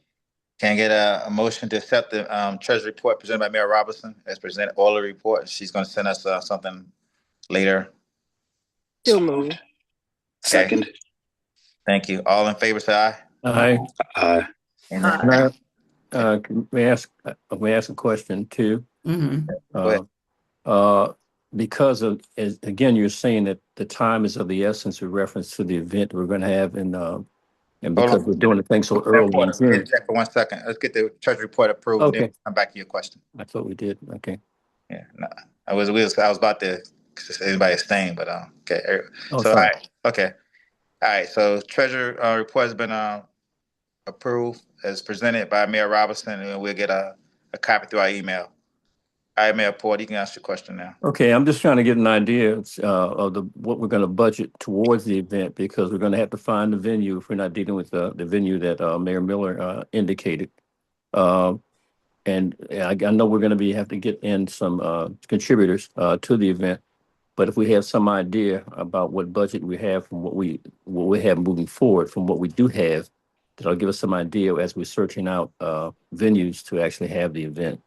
Can I get a motion to accept the treasury report presented by Mayor Robinson as presented, oral report? She's going to send us something later. Still move. Okay. Second. Thank you. All in favor, say aye. Aye. Aye. And Aye. then, May I ask a question too? Mhm. go ahead. Because of, again, you're saying that the time is of the essence with reference to the event we're going to have and because Hold we're on. doing the thing so early in Let's June. check for 1 second. Let's get the treasury report approved. And then Okay. we'll come back to your question. I thought we did. Okay. Yeah. No, I was about to anybody staying, but okay. Oh, So all sorry. right. Okay. All right. So treasury report has been approved as presented by Mayor Robinson, and we'll get a copy through our email. All right, Mayor Port, you can ask your question now. Okay, I'm just trying to get an idea of what we're going to budget towards the event because we're going to have to find the venue if we're not dealing with the venue that Mayor Miller indicated. And I know we're going to have to get in some contributors to the event. But if we have some idea about what budget we have from what we have moving forward from what we do have, that'll give us some idea as we're searching out venues to actually have the event.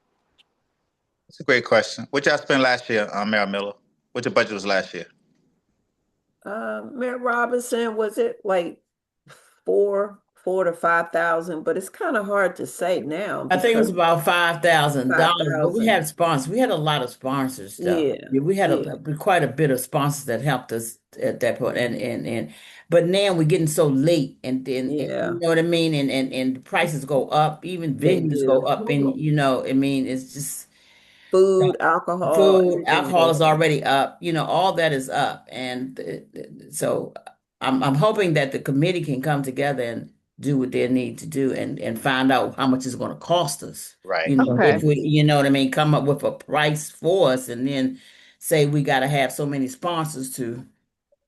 It's a great question. What y'all spent last year, Mayor Miller? What your budget was last year? Mayor Robinson, was it like 4 to 5,000? But it's kind of hard to say now I think it was because about $5,000, but we 5,000. had sponsors. We had a lot of sponsors though. Yeah, We had yeah, quite a bit of sponsors that helped us at that point. And but now we're getting so late and then yeah, you know what I mean? And the prices go up, even they venues go do. up, and you know, I mean, it's just Food, alcohol, food, everything alcohol goes is up. already up, you know, all that is up. And so I'm hoping that the committee can come together and do what they need to do and find out how much it's going to cost us. Right. You know, Okay. if we, you know what I mean, come up with a price for us and then say we got to have so many sponsors to,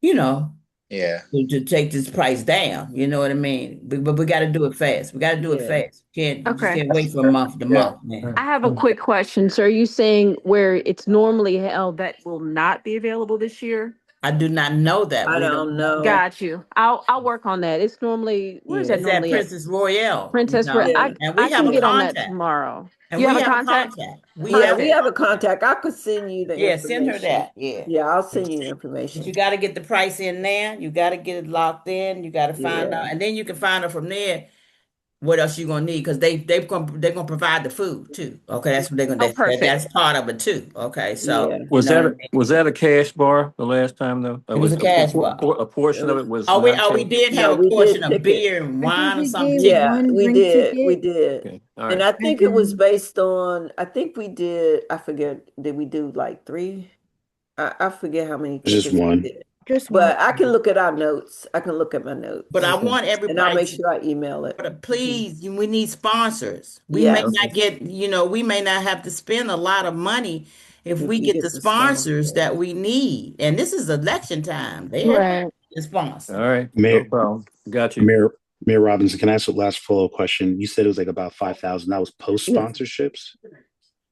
you know, Yeah. to take this price down. You know what I mean? But we got to do it fast. We got to do it Yeah. fast. You just Okay. can't wait for a month to month, man. I have a quick question. So are you saying where it's normally held that will not be available this year? I do not know that. I We don't don't know. know. Got you. I'll work on that. It's normally, where's Yeah. that It's at normally at? Princess Royale, Princess, Yeah. and I we have can a get on that contact. tomorrow. And You we have a have a contact? contact. We Yeah, have we it. have a contact. I could send you the Yeah, send her information. that. Yeah. Yeah, I'll send you the But you information. got to get the price in there. You got to get it locked in. You got to find Yeah. out, and then you can find out from there what else you're gonna need because they're gonna provide the food too. Okay, that's what they're gonna. Oh, perfect. That's part of it too. Okay, so Yeah. you Was know what I mean? that a cash bar the last time though? It was a cash bar. A It portion of was, it was Oh, we non-cash? did no, have a we portion did of tickets. beer and I think wine or we something. gave Yeah, one we drink did. We ticket did. Okay, all And right. I think it was and based on, I think we did, I forget, did we do like three? I forget how many Just tickets we one. did. just one. But I can look at our notes. I can look at my But I notes. Okay. want And I'll everybody make to. sure I email it. But please, we need sponsors. We may Yes, Okay. not get, we may not have to spend a lot of money if if we we get the get the sponsors sponsor. that we need. And this is election time. They have Right. the sponsor. All right. No Mayor, problem. Got you. Mayor Robinson, can I ask a last follow-up question? You said it was like about 5,000. That was post Yes. sponsorships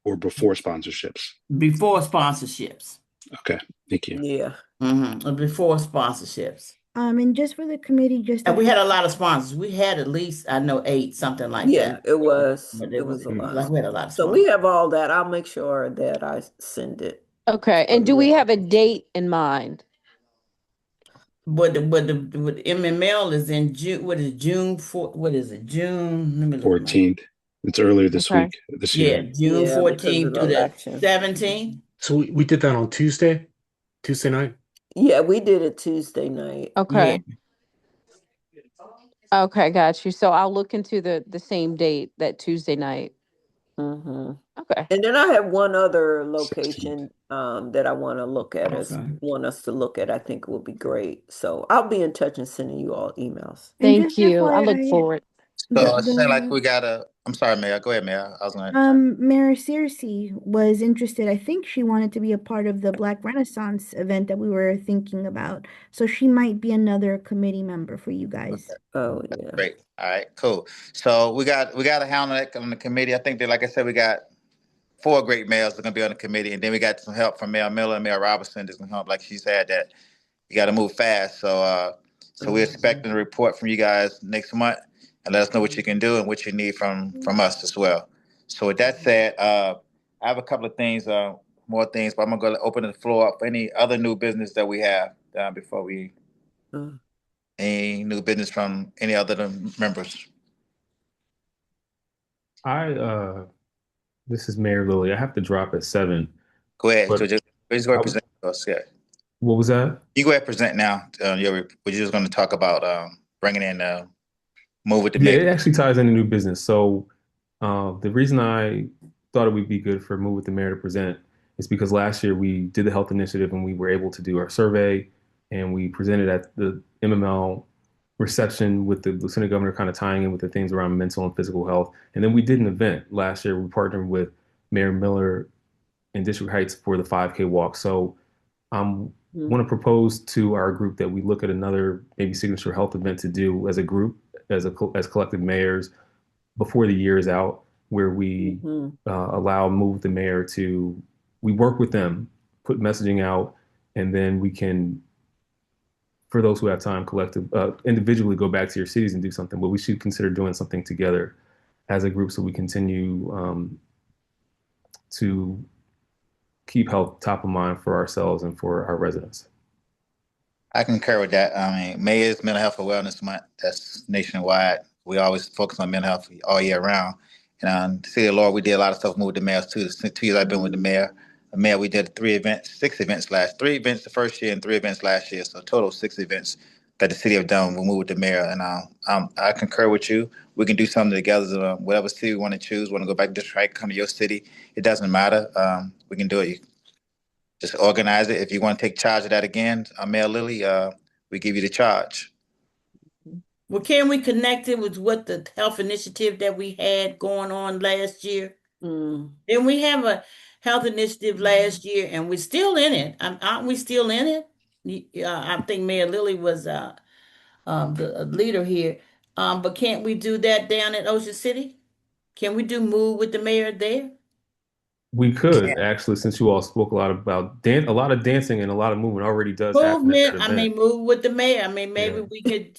or before sponsorships? Before sponsorships. Okay, thank you. Yeah. Before sponsorships. And just for the committee, just And to we had have, a lot of sponsors. We had at least, I know, 8, something like Yeah, that. it was. But It it was was a lot. like we had a lot of So we sponsors. have all that. I'll make sure that I send it. Okay. And do we have a date in mind? But the MML is in June. What is June for? What is it? June. Let me look at my. 14th. It's earlier this Okay. week, this Yeah, year. June Yeah, because of 14th the through the election. 17th. So we did that on Tuesday night. Yeah, we did it Tuesday night. Okay. Okay, got you. So I'll look into the same date, that Tuesday night. Mm-hmm. Okay. And then I have one other 16th. location that I want to look at Okay. want us to look at. I think it will be great. So I'll be in touch and sending you all emails. And Thank just you. I look FYI, forward. So it seems like the we got a. I'm sorry, Mayor. Go ahead, Mayor. I was going to. Mayor Circe was interested. I think she wanted to be a part of the Black Renaissance event that we were thinking about. So she might be another committee member for you Okay. guys. Oh yeah. Great. All right. Cool. So we got a handle that on the committee. I think that, like I said, we got four great mayors that are going to be on the committee, and then we got some help from Mayor Miller and Mayor Robinson that's going to help. Like she said, that you got to move fast. So we're expecting a report from you guys next month, and let us know what you can do and what you need from us as well. So with that said, I have a couple of things, more things, but I'm gonna go open the floor up for any other new business that we have before we Mm. any new business from any other members. This is Mayor Lilly. I have to drop at 7, Go ahead. but Just go ahead I and was, present to us. Yeah, what was that? you go ahead and present now. We're just going to talk about bringing in move with the Yeah, mayor. it actually ties into new business. So the reason I thought it would be good for Move with the Mayor to present is because last year we did the health initiative and we were able to do our survey and we presented at the MML reception with the Lieutenant Governor kind of tying in with the things around mental and physical health. And then we did an event last year. We partnered with Mayor Miller in District Heights for the 5K walk. So I want to propose to our group that we look at another maybe signature health event to do as a group, as collective mayors before the year is out, where we Mm-hmm. allow Move the Mayor to we work with them, put messaging out, and then we can, for those who have time, collective individually go back to your cities and do something. But we should consider doing something together as a group so we continue to keep health top of mind for ourselves and for our residents. I concur with that. I mean, May is Mental Health Awareness Month. That's nationwide. We always focus on mental health all year round. And to see the Lord, we did a lot of stuff with the mayors too. The 2 years I've been with the mayor, we did 6 events three events the first year and 3 events last year. So total 6 events that the city have done. We moved with the mayor, and I concur with you. We can do something together. Whatever city we want to choose, want to go back to district, come to your city. It doesn't matter. We can do it. Just organize it. If you want to take charge of that again, Mayor Lilly, we give you the charge. Well, can we connect it with what the health initiative that we had going on last year? Didn't we have a health initiative last year and we're still in it? Aren't we still in it? I think Mayor Lilly was the leader here. But can't we do that down at Ocean City? Can we do move with the mayor there? We could actually, since you all spoke a lot about a lot of dancing and a lot of movement already does happen at that Movement, I event. mean, move with the mayor. I mean, maybe Yeah. we could,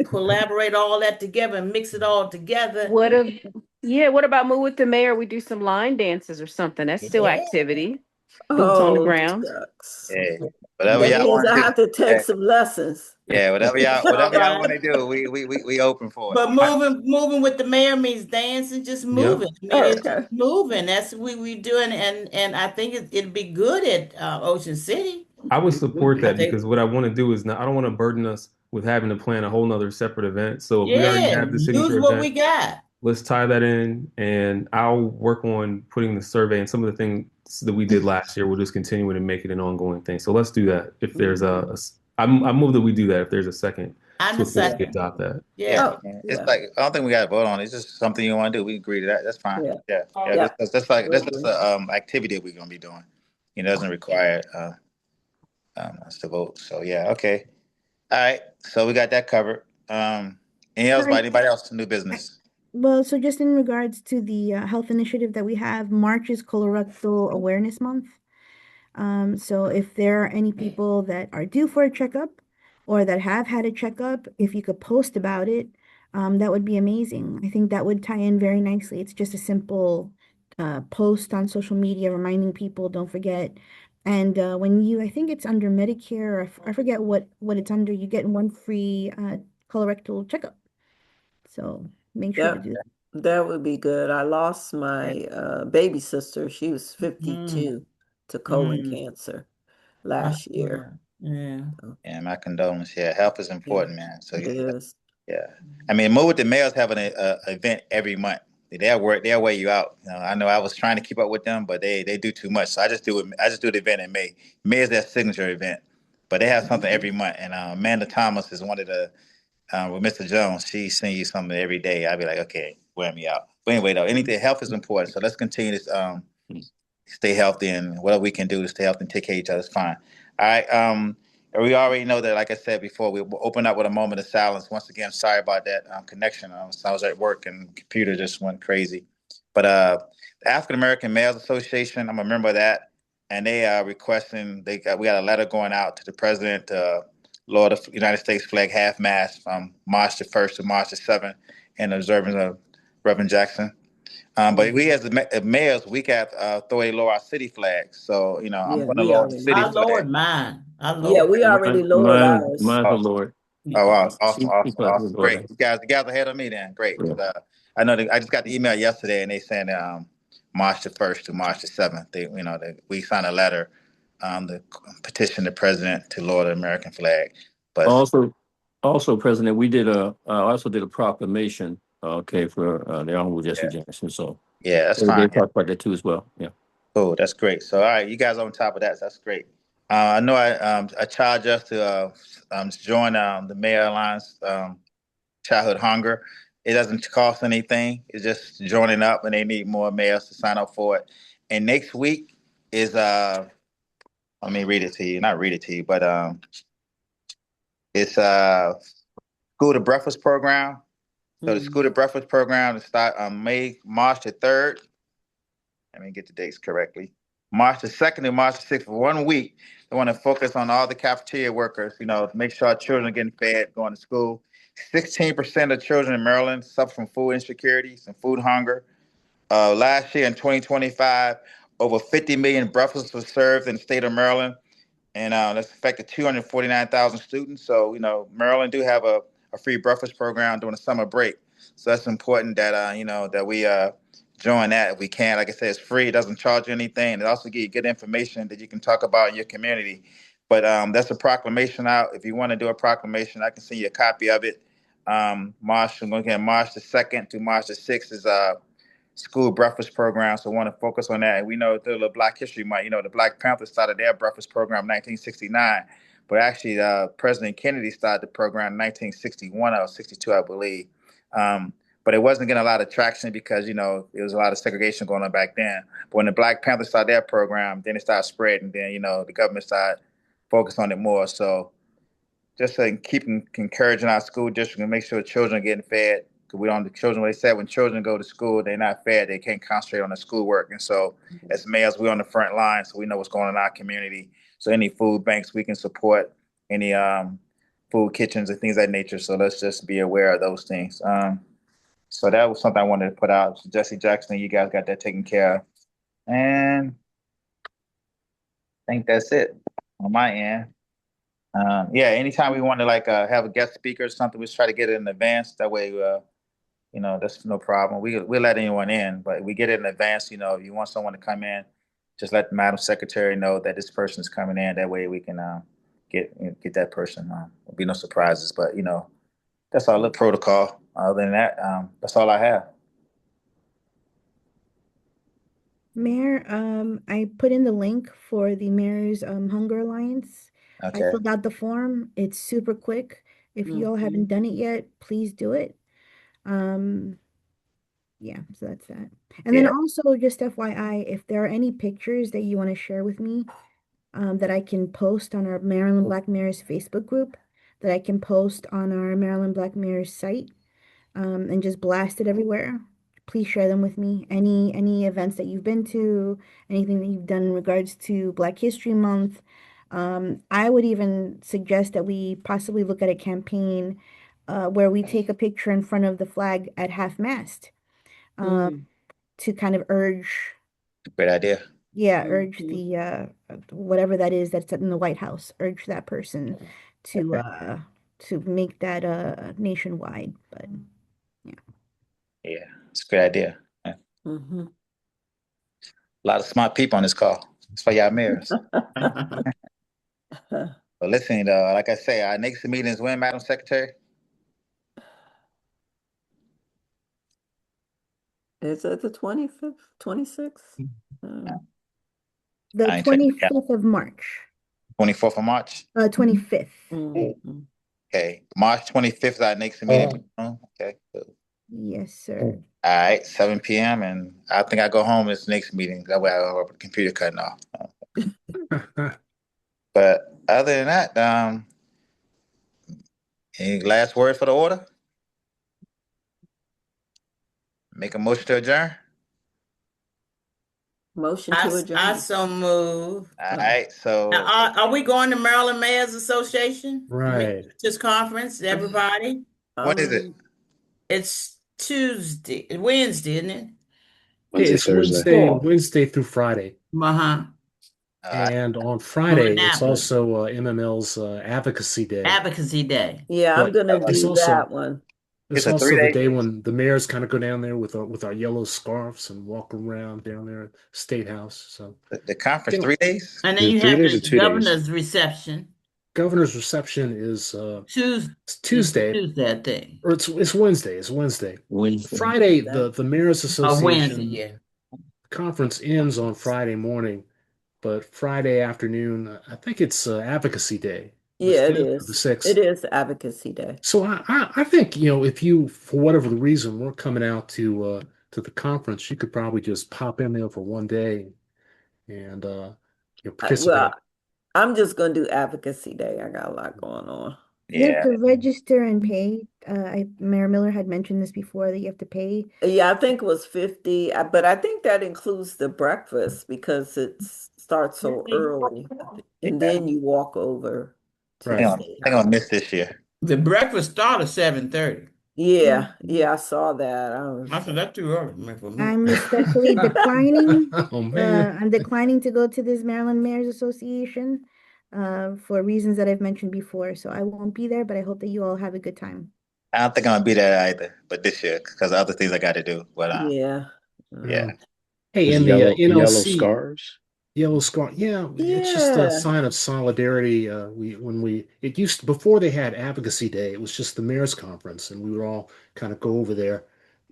collaborate all that together and mix it all together. What about Move with the Mayor? We do some line dances or something. That's still Yeah. activity. Boots on the Oh, ground. shucks. Yeah, whatever That y'all means want I to do. have to take Yeah, some lessons. yeah, All whatever y'all right. want to do, we open for it. But moving with the mayor means dancing, just Yep. moving. I mean, it's Okay. just moving. That's what we doing, and I think it'd be good at Ocean City. I would support I that think, because what I want to do is not, I don't want to burden us with having to plan a whole nother separate event. So if we already yeah, have the use signature what we event, got. let's tie that in and I'll work on putting the survey and some of the things that we did last year. We'll just continue it and make it an ongoing thing. So let's do that. If there's I move that we do that if there's a second I'm so the before we second. adopt that. Yeah, Yeah. Oh, man. It's yeah. like I don't think we got to vote on it. It's just something you want to do. We agree to that. That's fine. Yeah. Yeah, yeah. Yeah. That's just a activity that we're gonna be doing. It doesn't require us to vote. So yeah, okay. All right. So we got that covered. Anything else by Hi. anybody else? New business. Well, so just in regards to the health initiative that we have, March is Colorectal Awareness Month. So if there are any people that are due for a checkup or that have had a checkup, if you could post about it, that would be amazing. I think that would tie in very nicely. It's just a simple post on social media reminding people, don't forget. And I think it's under Medicare, or I forget what it's under, you get one free colorectal checkup. So make sure to Yep. do that. That would be good. I lost my baby sister. She was Mm, 52 to colon mm. cancer I'm last year. sorry. Yeah. So Yeah, my condolences. Yeah, health is Yeah. important, man. So it yeah, is. Yeah. I mean, Move with the Mayors have an event every month. They'll wear you out. I know I was trying to keep up with them, but they do too much. So I just do the event in May. May is their signature event, but they have something every month. And Amanda Thomas is one of the with Mr. Jones. She send you something every day. I'd be like, okay, wear me out. But anyway, though, anything health is important. So let's continue this. Stay healthy, and whatever we can do to stay healthy and take care of each other is fine. All right. And we already know that, like I said before, we will open up with a moment of silence. Once again, sorry about that connection. I was at work and the computer just went crazy. But the African American Males Association, I'm a member of that, and they are requesting. We got a letter going out to the president to lower the United States flag half mast from March the 1st to March the 7th in observance of Reverend Jackson. But we as the mayors, we got authority to lower our city flags. So, I'm Yeah, going to we lower the already city I did. flag. lowered mine. I Yeah, lowered. we already lowered ours. Oh, Lord. oh wow, She, awesome, she awesome, thought we awesome, were great. Lord. You guys ahead of me then, great. Yeah. 'Cause, I know I just got the email yesterday, and they saying March the 1st to March the 7th. We signed a letter, to petition the president to lower the American flag. But Also, President, we did I also did a proclamation, okay, for the Honorable Jesse yeah, Jackson. So yeah, that's they fine. Yeah, talked about that too as well. Yeah. cool, that's great. So, all right, you guys on top of that. So that's great. I know I charge us to join the Mayor Alliance Childhood Hunger. It doesn't cost anything. It's just joining up, and they need more mayors to sign up for it. And next week is let me read it to you. Not read it to you, but it's School to Breakfast program. So the School to Breakfast program will start on March the 3rd. Let me get the dates correctly. March the 2nd and March the 6th for 1 week. They want to focus on all the cafeteria workers, to make sure our children are getting fed, going to school. 16% of children in Maryland suffer from food insecurities and food hunger. Last year in 2025, over 50 million breakfasts were served in the state of Maryland, and that's affected 249,000 students. So, Maryland do have a free breakfast program during the summer break. So that's important that that we join that if we can. Like I said, it's free. It doesn't charge you anything. It also gives you good information that you can talk about in your community. But that's a proclamation out. If you want to do a proclamation, I can send you a copy of it. March, I'm going to get March the 2nd to March the 6th is school breakfast program. So I want to focus on that. And we know through the Black History Month, the Black Panthers started their breakfast program in 1969. But actually, President Kennedy started the program in 1961 or 62, I believe. But it wasn't getting a lot of traction because, there was a lot of segregation going on back then. But when the Black Panthers started their program, then it started spreading. Then, the government started focusing on it more. So just keep encouraging our school district and make sure children are getting fed. Because we don't, the children, they said when children go to school, they're not fed, they can't concentrate on their schoolwork. And so, as mayors, we're on the front line, so we know what's going on in our community. So, any food banks we can support, any food kitchens and things of that nature. So, let's just be aware of those things. So, that was something I wanted to put out. So Jesse Jackson, you guys got that taken care of. And I think that's it on my end. Yeah, anytime we want to have a guest speaker or something, we just try to get it in advance. That way, that's no problem. We'll let anyone in, but we get it in advance. If you want someone to come in, just let the Madam Secretary know that this person is coming in. That way, we can get that person. There'll be no surprises, but that's all the protocol. Other than that, that's all I have. Mayor, I put in the link for the Mayor's Hunger Alliance. I Okay. filled out the form. It's super quick. If you all haven't done it yet, please do it. Um, yeah, so that's that. And then Yeah. also, just FYI, if there are any pictures that you want to share with me, that I can post on our Maryland Black Mayors Facebook group, that I can post on our Maryland Black Mayors site, and just blast it everywhere. Please share them with me. Any events that you've been to, anything that you've done in regards to Black History Month. I would even suggest that we possibly look at a campaign where we take a picture in front of the flag at half mast, to kind of urge, Great idea. yeah, urge the whatever that is that's in the White House, urge that person to Okay. make that nationwide. But yeah. Yeah, it's a great idea. Yeah. A lot of smart people on this call. That's why y'all mayors. But listen, like I say, our next meeting is when, Madam Secretary? Is it the 25th, 26th? The I ain't checking the 25th of March. 24th of March. 25th. Mhm. Okay. March 25th is our next meeting. Okay. Cool. Yes, sir. All right, 7 p.m. And I think I go home this next meeting. That way I don't have the computer cutting off. But other than that, any last word for the order? Make a motion to adjourn. Motion to I adjourn. so move. All right. So Are we going to Maryland Mayors Association? Right. This conference, everybody? what is it? It's Wednesday, isn't it? Hey, Wednesday, it's Thursday. Wednesday through Friday. Uh-huh. And on From Friday, it's Annapolis. also MML's Advocacy Day. Advocacy Day. Yeah, I'm But gonna it's do also that one. it's It's a also the 3 day. day when the mayors kind of go down there with our yellow scarves and walk around down there at State House. So The conference you know, 3 days. And then Is it you 3 have days or the 2 days? governor's reception. governor's reception is Tuesday, Tuesday, Tuesday, I think. or it's Wednesday. It's Wednesday. Wednesday. Friday, the Mayors Or Wednesday, Association yeah. conference ends on Friday morning, but Friday afternoon, I think it's Advocacy Day, the Yeah, it 5th or the is. 6th. It is Advocacy Day. So I think, if you, for whatever the reason, we're coming out to the conference, you could probably just pop in there for one day and Well, participate. I'm just gonna do Advocacy Day. I got a lot going on. You have Yeah. to register and pay. Mayor Miller had mentioned this before that you have to pay. Yeah, I think it was 50, but I think that includes the breakfast because it starts so early. And Yeah. then you walk over to the Right. I state think I'll house. miss this year. The breakfast started at 7:30. Yeah, I saw that. I said that's too early for me. I'm respectfully declining. Oh man. I'm declining to go to this Maryland Mayors Association for reasons that I've mentioned before. So I won't be there, but I hope that you all have a good time. I don't think I'm gonna be there either, but this year because of other things I got to do. But Yeah. yeah. Hey, Is it in the yellow NLC scarves? yellow scarf, yeah, it's just a Yeah. sign of solidarity. It used to, before they had Advocacy Day, it was just the mayor's conference, and we would all kind of go over there,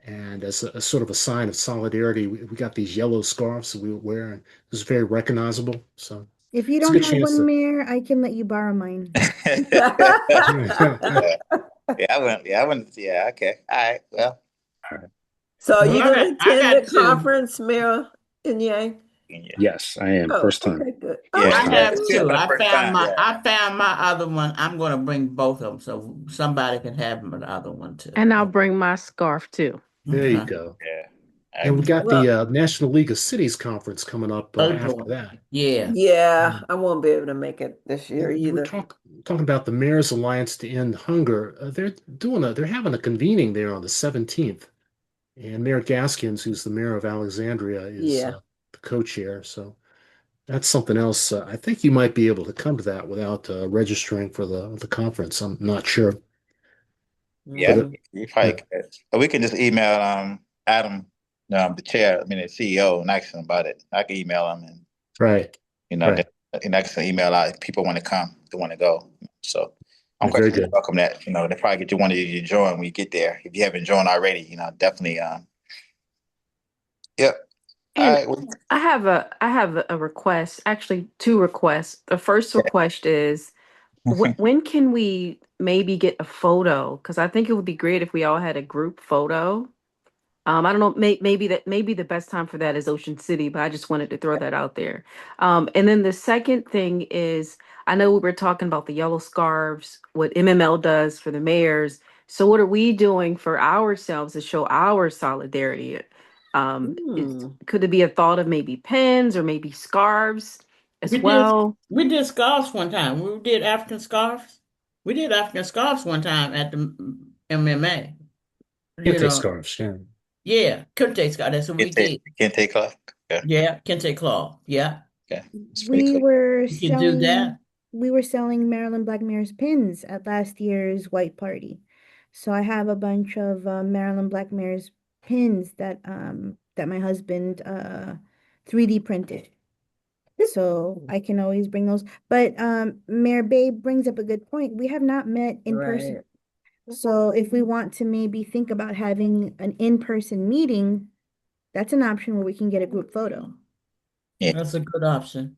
and as a sort of a sign of solidarity, we got these yellow scarves that we would wear, and it was very recognizable. So If you it's a don't good have chance one, to. Mayor, I can let you borrow mine. Yeah. Yeah, I went. Yeah, I went. Yeah, okay. All right. Well, All right. So are Well, you gonna I attend the got two. conference, Mayor Yang? yeah. Yes, I am. Oh, First time. okay, good. Yeah, First I Oh, time. okay, have it's good. two. the first time. Yeah. I found my other one. I'm gonna bring both of them so somebody can have the other one too. And I'll bring my scarf too. There you Okay. go. Yeah. And we got Well, the National League of Cities conference coming up after April. that. Yeah. yeah, I won't be able to make it this year And we're either. talking about the Mayor's Alliance to End Hunger. They're having a convening there on the 17th. And Mayor Gaskins, who's the mayor of Alexandria, is Yeah. the co-chair. So that's something else. I think you might be able to come to that without registering for the conference. I'm not sure, Yeah. but Hmm. We probably yeah, could. Or we can just email Adam, the chair. I mean the CEO, and ask him about it. I can email him, and right, then, right. and I can email out if people want to come, they want to go. So I'm Yeah, quite very sure you good. welcome that. They probably get you one of you to join when you get there. If you haven't joined already, definitely. Yep. All And right. Well, I have a request, actually two requests. The first request is when can we maybe get a photo? Because I think it would be great if we all had a group photo. I don't know, maybe the best time for that is Ocean City, but I just wanted to throw that out there. And then the second thing is, I know we were talking about the yellow scarves, what MML does for the mayors. So what are we doing for ourselves to show our solidarity? Hmm. Could it be a thought of maybe pens or maybe scarves as We did well? we did scarves one time. We did African scarves. We did African scarves one time at the MMA. You Kente know, scarves, yeah. yeah, kente scarf. That's what we did. Kente Club. Yeah. Yeah, kente cloth. Yeah, Okay. It's pretty We cool. were you can do selling that. we were selling Maryland Black Mayor's pins at last year's white party. So I have a bunch of Maryland Black Mayor's pins that my husband 3D printed. So I can always bring those. But Mayor Bay brings up a good point. We have not met in person. Right. So if we want to maybe think about having an in-person meeting, That's an option where we can get a group photo. Yeah. That's a good option.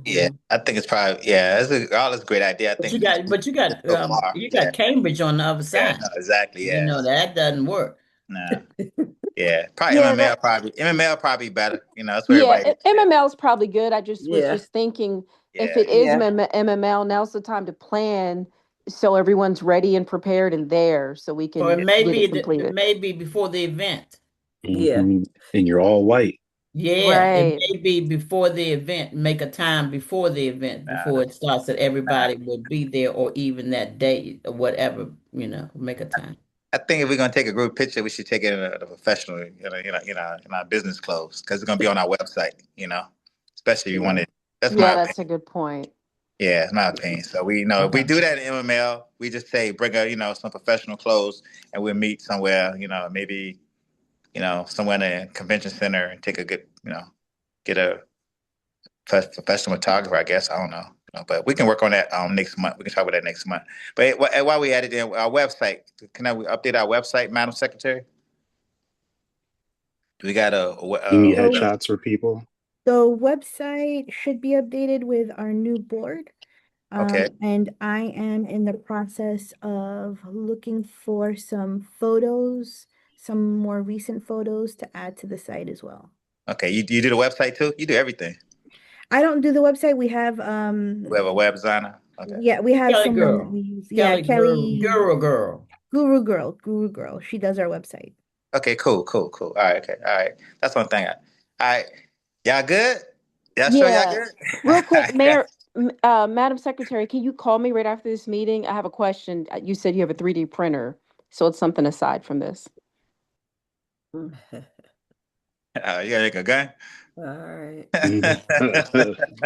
Yeah, I think it's probably that's a great idea. I But think you got, but so far, you got Cambridge on the other yeah, side. no, exactly, You yeah. know, that doesn't work. Nah, yeah, probably Yeah, MML probably better. You know, that's where yeah, everybody. MML is probably good. I just was Yeah. just thinking if Yeah, it is Yeah. MML, now's the time to plan so everyone's ready and prepared and there so we Or can get it it completed. may be before the event. Yeah. And you're all white. Yeah, it Right. may be before the event. Make a time before the event, before it starts, that everybody will be there, or even that day or whatever. Make a time. I think if we're gonna take a group picture, we should take it in a professional, in our business clothes, because it's gonna be on our website. Especially if you want it. That's my Yeah, opinion. that's a good point. Yeah, it's my opinion. So we if we do that in MML, we just say bring some professional clothes, and we'll meet somewhere. Maybe somewhere in a convention center and take a good, get a professional photographer, I guess. I don't know. But we can work on that next month. We can talk about that next month. But while we at it, our website, can I update our website, Madam Secretary? We got You need So headshots for people. the website should be updated with our new board. Okay. And I am in the process of looking for some photos, some more recent photos to add to the site as well. Okay, you do the website too? You do everything. I don't do the website. We have We have a web designer. Okay. yeah, we have Kelly someone that girl. we use. Yeah, Kelly Kelly girl. Guru Girl. She does our website. Okay, cool. All right, okay, all right. That's one thing. All right, y'all good? Y'all sure y'all Yeah. good? Real quick, Mayor, Madam Secretary, can you call me right after this meeting? I have a question. You said you have a 3D printer, so it's something aside from this. You gotta make a gun? All right.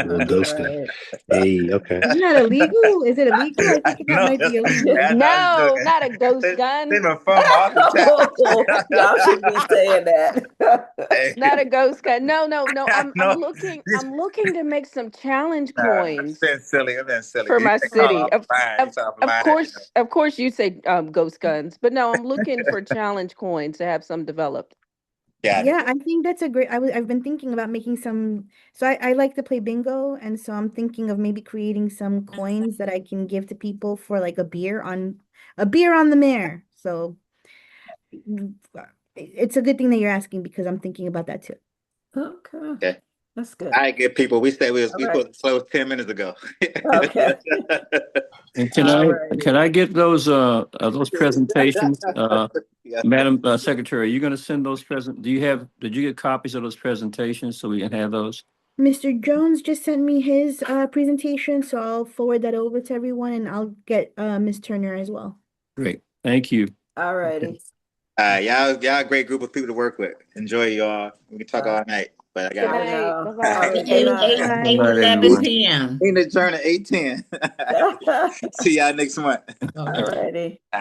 Little ghost gun. All Hey, okay. Isn't that illegal? Is it illegal? I think that No, might be illegal. I'm No, joking. not a ghost gun. Send my phone off the right. Y'all should be saying that. Hey, Not a ghost gun. No. I'm no, looking to make some challenge nah, I'm coins being silly. I'm being silly. for You my take call city. off the line. You talk Of line. course you say ghost guns, but no, I'm looking for challenge coins to have some developed. Got Yeah, it. I think that's a great. I've been thinking about making some. So I like to play bingo, and so I'm thinking of maybe creating some coins that I can give to people for like a beer on the mare. So it's a good thing that you're asking because I'm thinking about that too. Okay. Okay. That's good. All right, good people. We said we All right. supposed to close 10 minutes ago. Okay. And All right. can I get those presentations? Yeah. Madam Secretary, are you going to send those did you get copies of those presentations so we can have those? Mr. Jones just sent me his presentation, so I'll forward that over to everyone, and I'll get Ms. Turner as well. Great. Thank you. All righty. Y'all a great group of people to work with. Enjoy y'all. We can talk all night, but I Good got I night. know. Bye-bye. All right. Good night. 8:11 p.m. in the journey 8:10. See y'all next month. All righty.